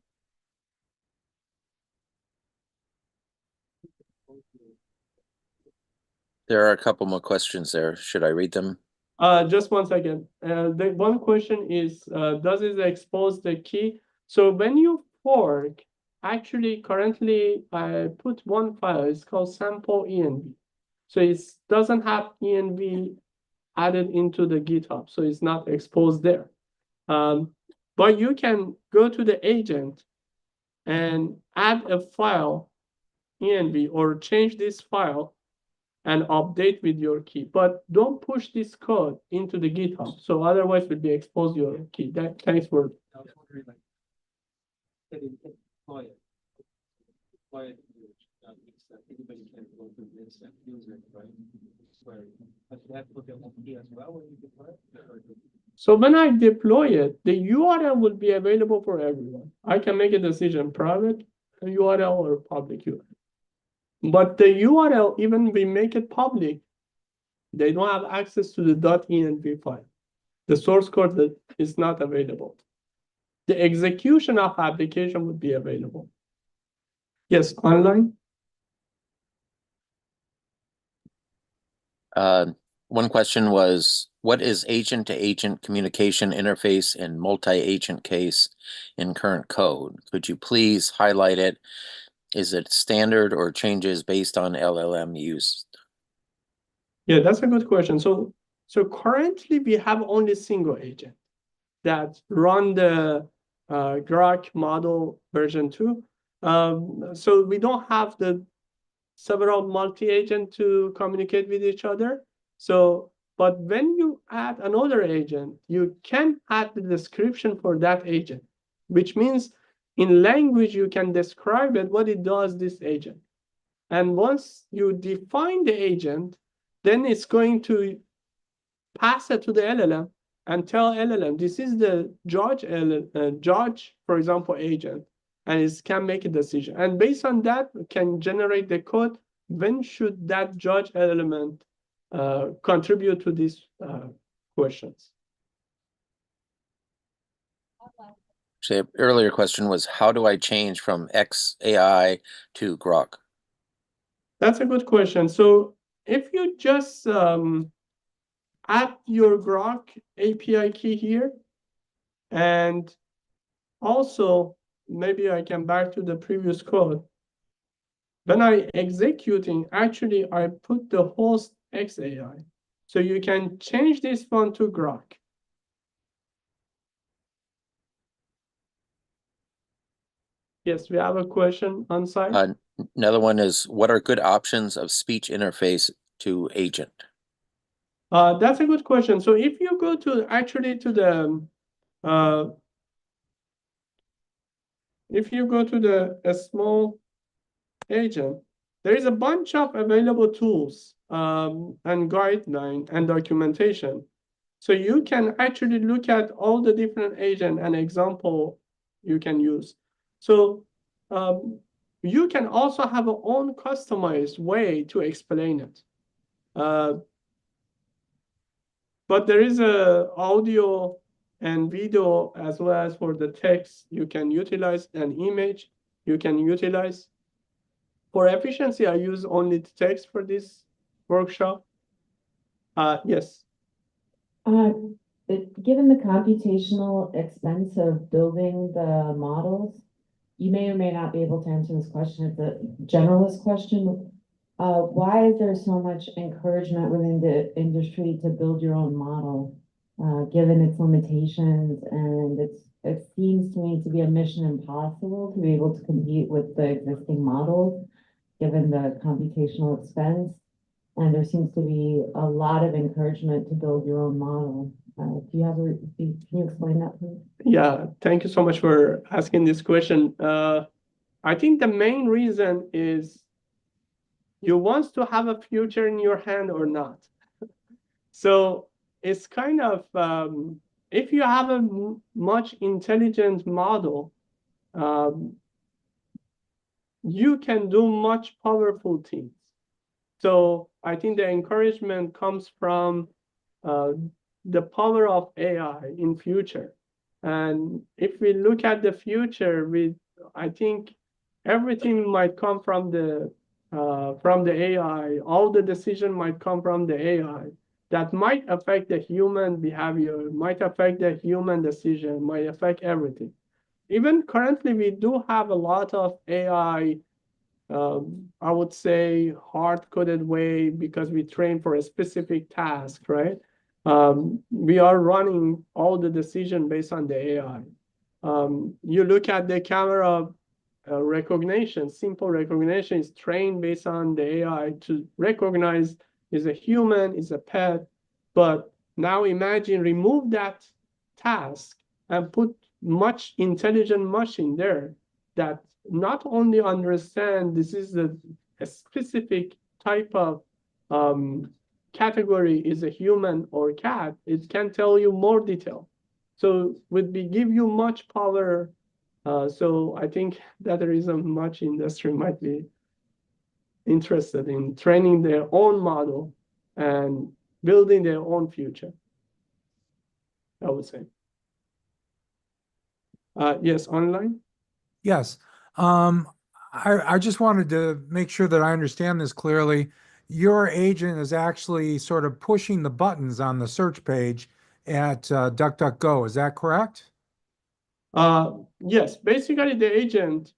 There are a couple more questions there. Should I read them? Just one second. The one question is, does it expose the key? So when you fork, actually currently I put one file, it's called sample env. So it doesn't have env added into the GitHub, so it's not exposed there. But you can go to the agent and add a file env or change this file and update with your key, but don't push this code into the GitHub. So otherwise will be expose your key. Thanks for. I was wondering, like, getting deploy it. Deploy it, means that anybody can go to this and use it, right? But you have to put the key as well when you deploy it? So when I deploy it, the URL will be available for everyone. I can make a decision, private URL or public URL. But the URL, even we make it public, they don't have access to the .env file. The source code that is not available. The execution of application would be available. Yes, online. One question was, what is agent-to-agent communication interface in multi-agent case in current code? Could you please highlight it? Is it standard or changes based on LLM use? Yeah, that's a good question. So currently we have only single agent that run the Grok model version 2. So we don't have the several multi-agent to communicate with each other. So But when you add another agent, you can add the description for that agent, which means in language, you can describe it, what it does, this agent. And once you define the agent, then it's going to pass it to the LLM and tell LLM, this is the judge, for example, agent, and it can make a decision. And based on that, can generate the code. When should that judge element contribute to these questions? So earlier question was, how do I change from XAI to Grok? That's a good question. So if you just add your Grok API key here, and also maybe I can back to the previous code. When I executing, actually I put the host XAI. So you can change this one to Grok. Yes, we have a question on site. Another one is, what are good options of speech interface to agent? That's a good question. So if you go to actually to the if you go to a small agent, there is a bunch of available tools and guideline and documentation. So you can actually look at all the different agent and example you can use. So you can also have an own customized way to explain it. But there is a audio and video as well as for the text you can utilize, an image you can utilize. For efficiency, I use only the text for this workshop. Yes. Given the computational expense of building the models, you may or may not be able to answer this question. It's a generalist question. Why is there so much encouragement within the industry to build your own model, given its limitations? And it seems to me to be a mission impossible to be able to compete with the existing models, given the computational expense. And there seems to be a lot of encouragement to build your own model. Can you explain that, please? Yeah, thank you so much for asking this question. I think the main reason is you want to have a future in your hand or not. So it's kind of, if you have a much intelligent model, you can do much powerful things. So I think the encouragement comes from the power of AI in future. And if we look at the future, I think everything might come from the AI. All the decision might come from the AI that might affect the human behavior, might affect the human decision, might affect everything. Even currently, we do have a lot of AI, I would say hard-coded way, because we train for a specific task, right? We are running all the decision based on the AI. You look at the camera recognition, simple recognition is trained based on the AI to recognize is a human, is a pet. But now imagine remove that task and put much intelligent machine there that not only understand this is a specific type of category is a human or cat, it can tell you more detail. So would be give you much power. So I think that the reason much industry might be interested in training their own model and building their own future, I would say. Yes, online? Yes. I just wanted to make sure that I understand this clearly. Your agent is actually sort of pushing the buttons on the search page at DuckDuckGo. Is that correct? Yes, basically the agent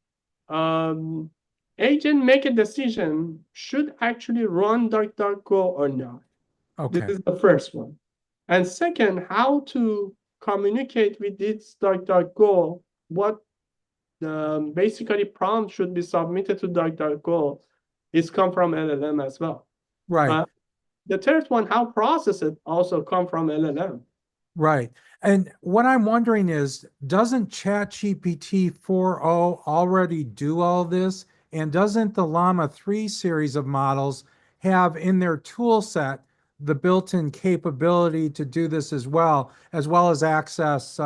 make a decision, should actually run DuckDuckGo or not. Okay. This is the first one. And second, how to communicate with this DuckDuckGo, what basically prompt should be submitted to DuckDuckGo is come from LLM as well. Right. the third one, how processed also come from LLM. Right. And what I'm wondering is, doesn't ChatGPT 4.0 already do all this? And doesn't the Llama 3 series of models have in their tool set the built-in capability to do this as well as access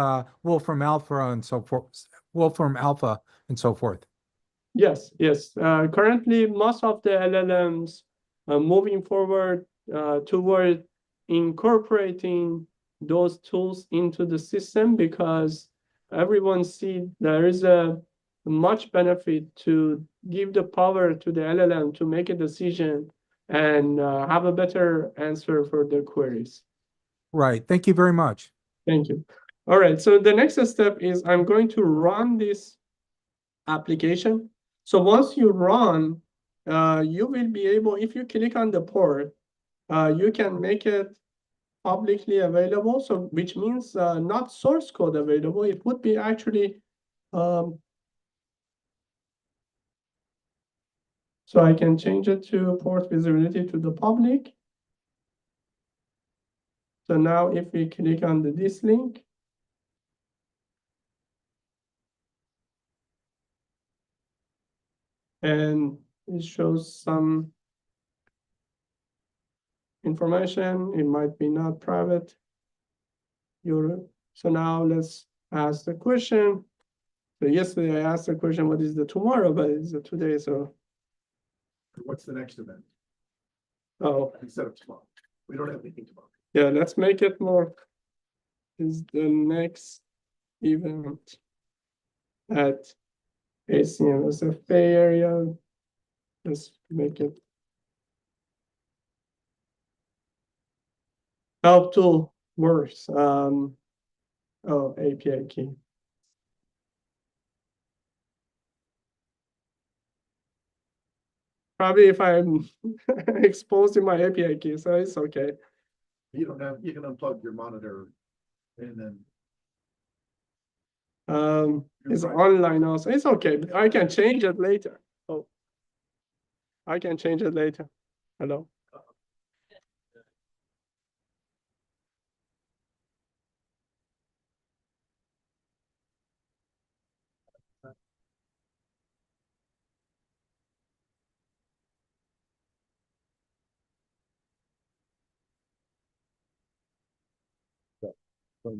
Wolfram Alpha and so forth, Wolfram Alpha and so forth? Yes, yes. Currently, most of the LLMs are moving forward toward incorporating those tools into the system because everyone see there is a much benefit to give the power to the LLM to make a decision and have a better answer for their queries. Right. Thank you very much. Thank you. All right. So the next step is I'm going to run this application. So once you run, you will be able, if you click on the port, you can make it publicly available. So which means not source code available. It would be actually, so I can change it to port visibility to the public. So now if we click on this link, and it shows some information, it might be not private. So now let's ask the question. So yesterday I asked the question, what is the tomorrow? But it's the today, so. What's the next event Oh, instead of tomorrow? We don't have anything tomorrow. yeah, let's make it more. Is the next event at ACM as a Bay Area? Let's make it. Help tool works. Oh, API key. Probably if I'm exposing my API key, so it's okay. You don't have, you can unplug your monitor and then. It's online also. It's okay. I can change it later. Oh, I can change it later. Hello.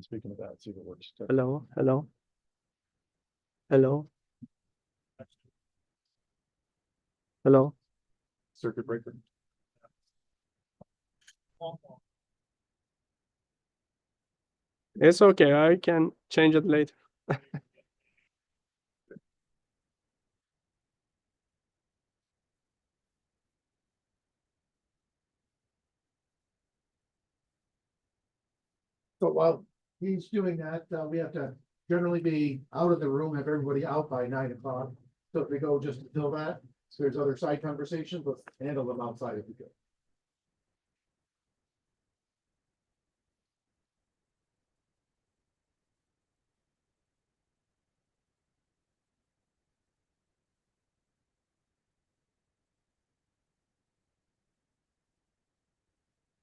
Speaking of that, see if it works. Hello. Hello. Hello. Hello. Circuit breaker. It's okay. I can change it later. So while he's doing that, we have to generally be out of the room, have everybody out by 9 o'clock. So if we go just until that, so there's other side conversations, let's handle them outside if we could.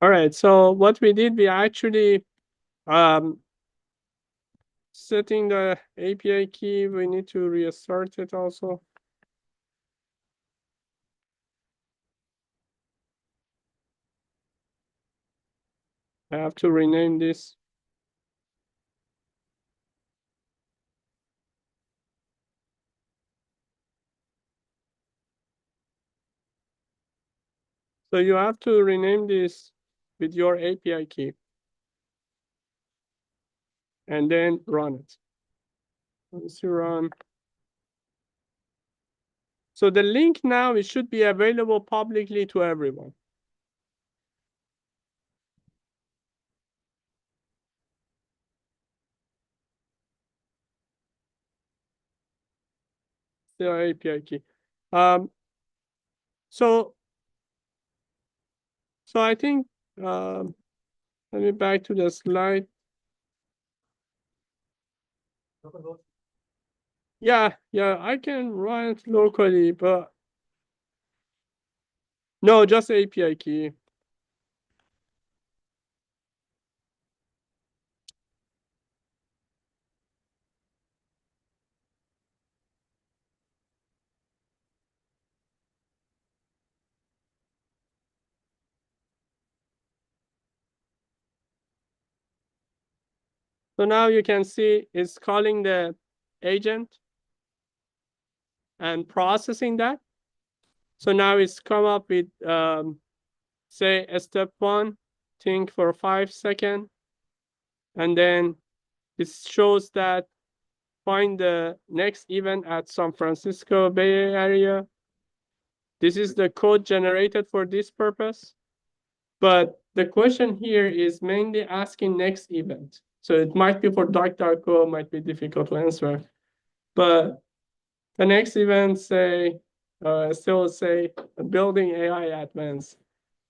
All right. So what we did, we actually setting the API key. We need to restart it also. I have to rename this. So you have to rename this with your API key and then run it. Let's run. So the link now, it should be available publicly to everyone. The API key. So I think, let me back to the slide. Yeah, I can run it locally, but no, just API key. So now you can see it's calling the agent and processing that. So now it's come up with, say, a step 1, think for 5 seconds. And then it shows that find the next event at San Francisco Bay Area. This is the code generated for this purpose. But the question here is mainly asking next event. So it might be for DuckDuckGo, might be difficult to answer. But the next event, say, still say building AI advanced.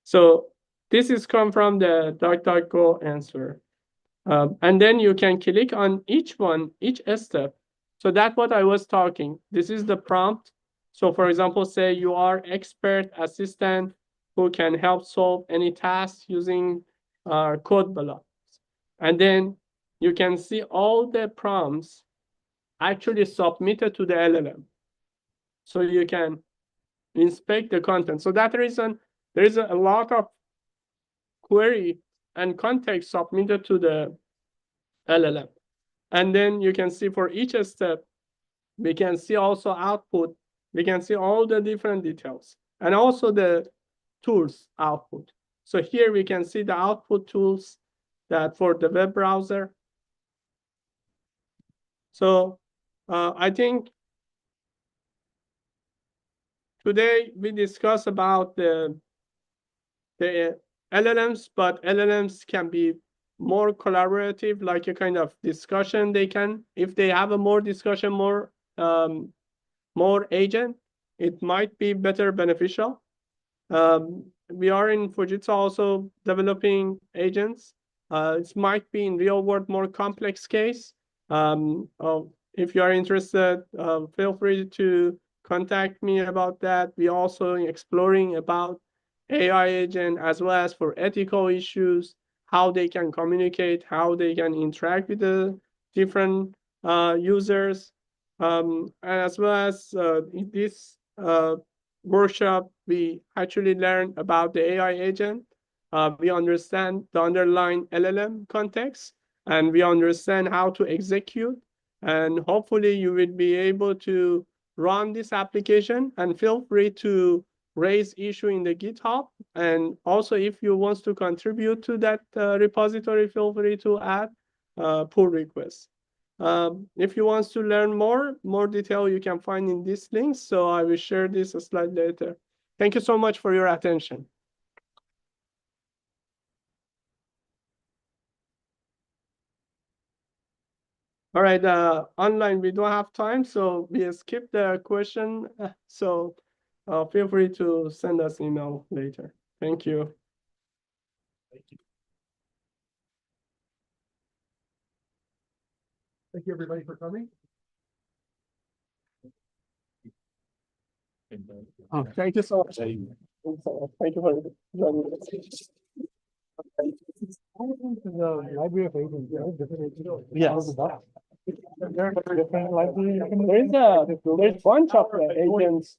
So this is come from the DuckDuckGo answer. And then you can click on each one, each step. So that's what I was talking. This is the prompt. So for example, say you are expert assistant who can help solve any task using code blocks. And then you can see all the prompts actually submitted to the LLM. So you can inspect the content. So that reason, there is a lot of query and context submitted to the LLM. And then you can see for each step, we can see also output. We can see all the different details and also the tools output. So here we can see the output tools that for the web browser. So I think today we discuss about the LLMs, but LLMs can be more collaborative, like a kind of discussion. They can, if they have a more discussion, more agent, it might be better beneficial. We are in Fujitsu also developing agents. It might be in real world more complex case. If you are interested, feel free to contact me about that. We also exploring about AI agent as well as for ethical issues, how they can communicate, how they can interact with the different users. As well as in this workshop, we actually learn about the AI agent. We understand the underlying LLM context, and we understand how to execute. And hopefully you will be able to run this application, and feel free to raise issue in the GitHub. And also, if you want to contribute to that repository, feel free to add pull requests. If you want to learn more detail, you can find in this link. So I will share this slide later. Thank you so much for your attention. All right, online, we don't have time, so we skip the question. So feel free to send us email later. Thank you. Thank you. Thank you, everybody, for coming. Oh, thank you so much. Thank you for joining us. The library of agents, Yes. There's a bunch of agents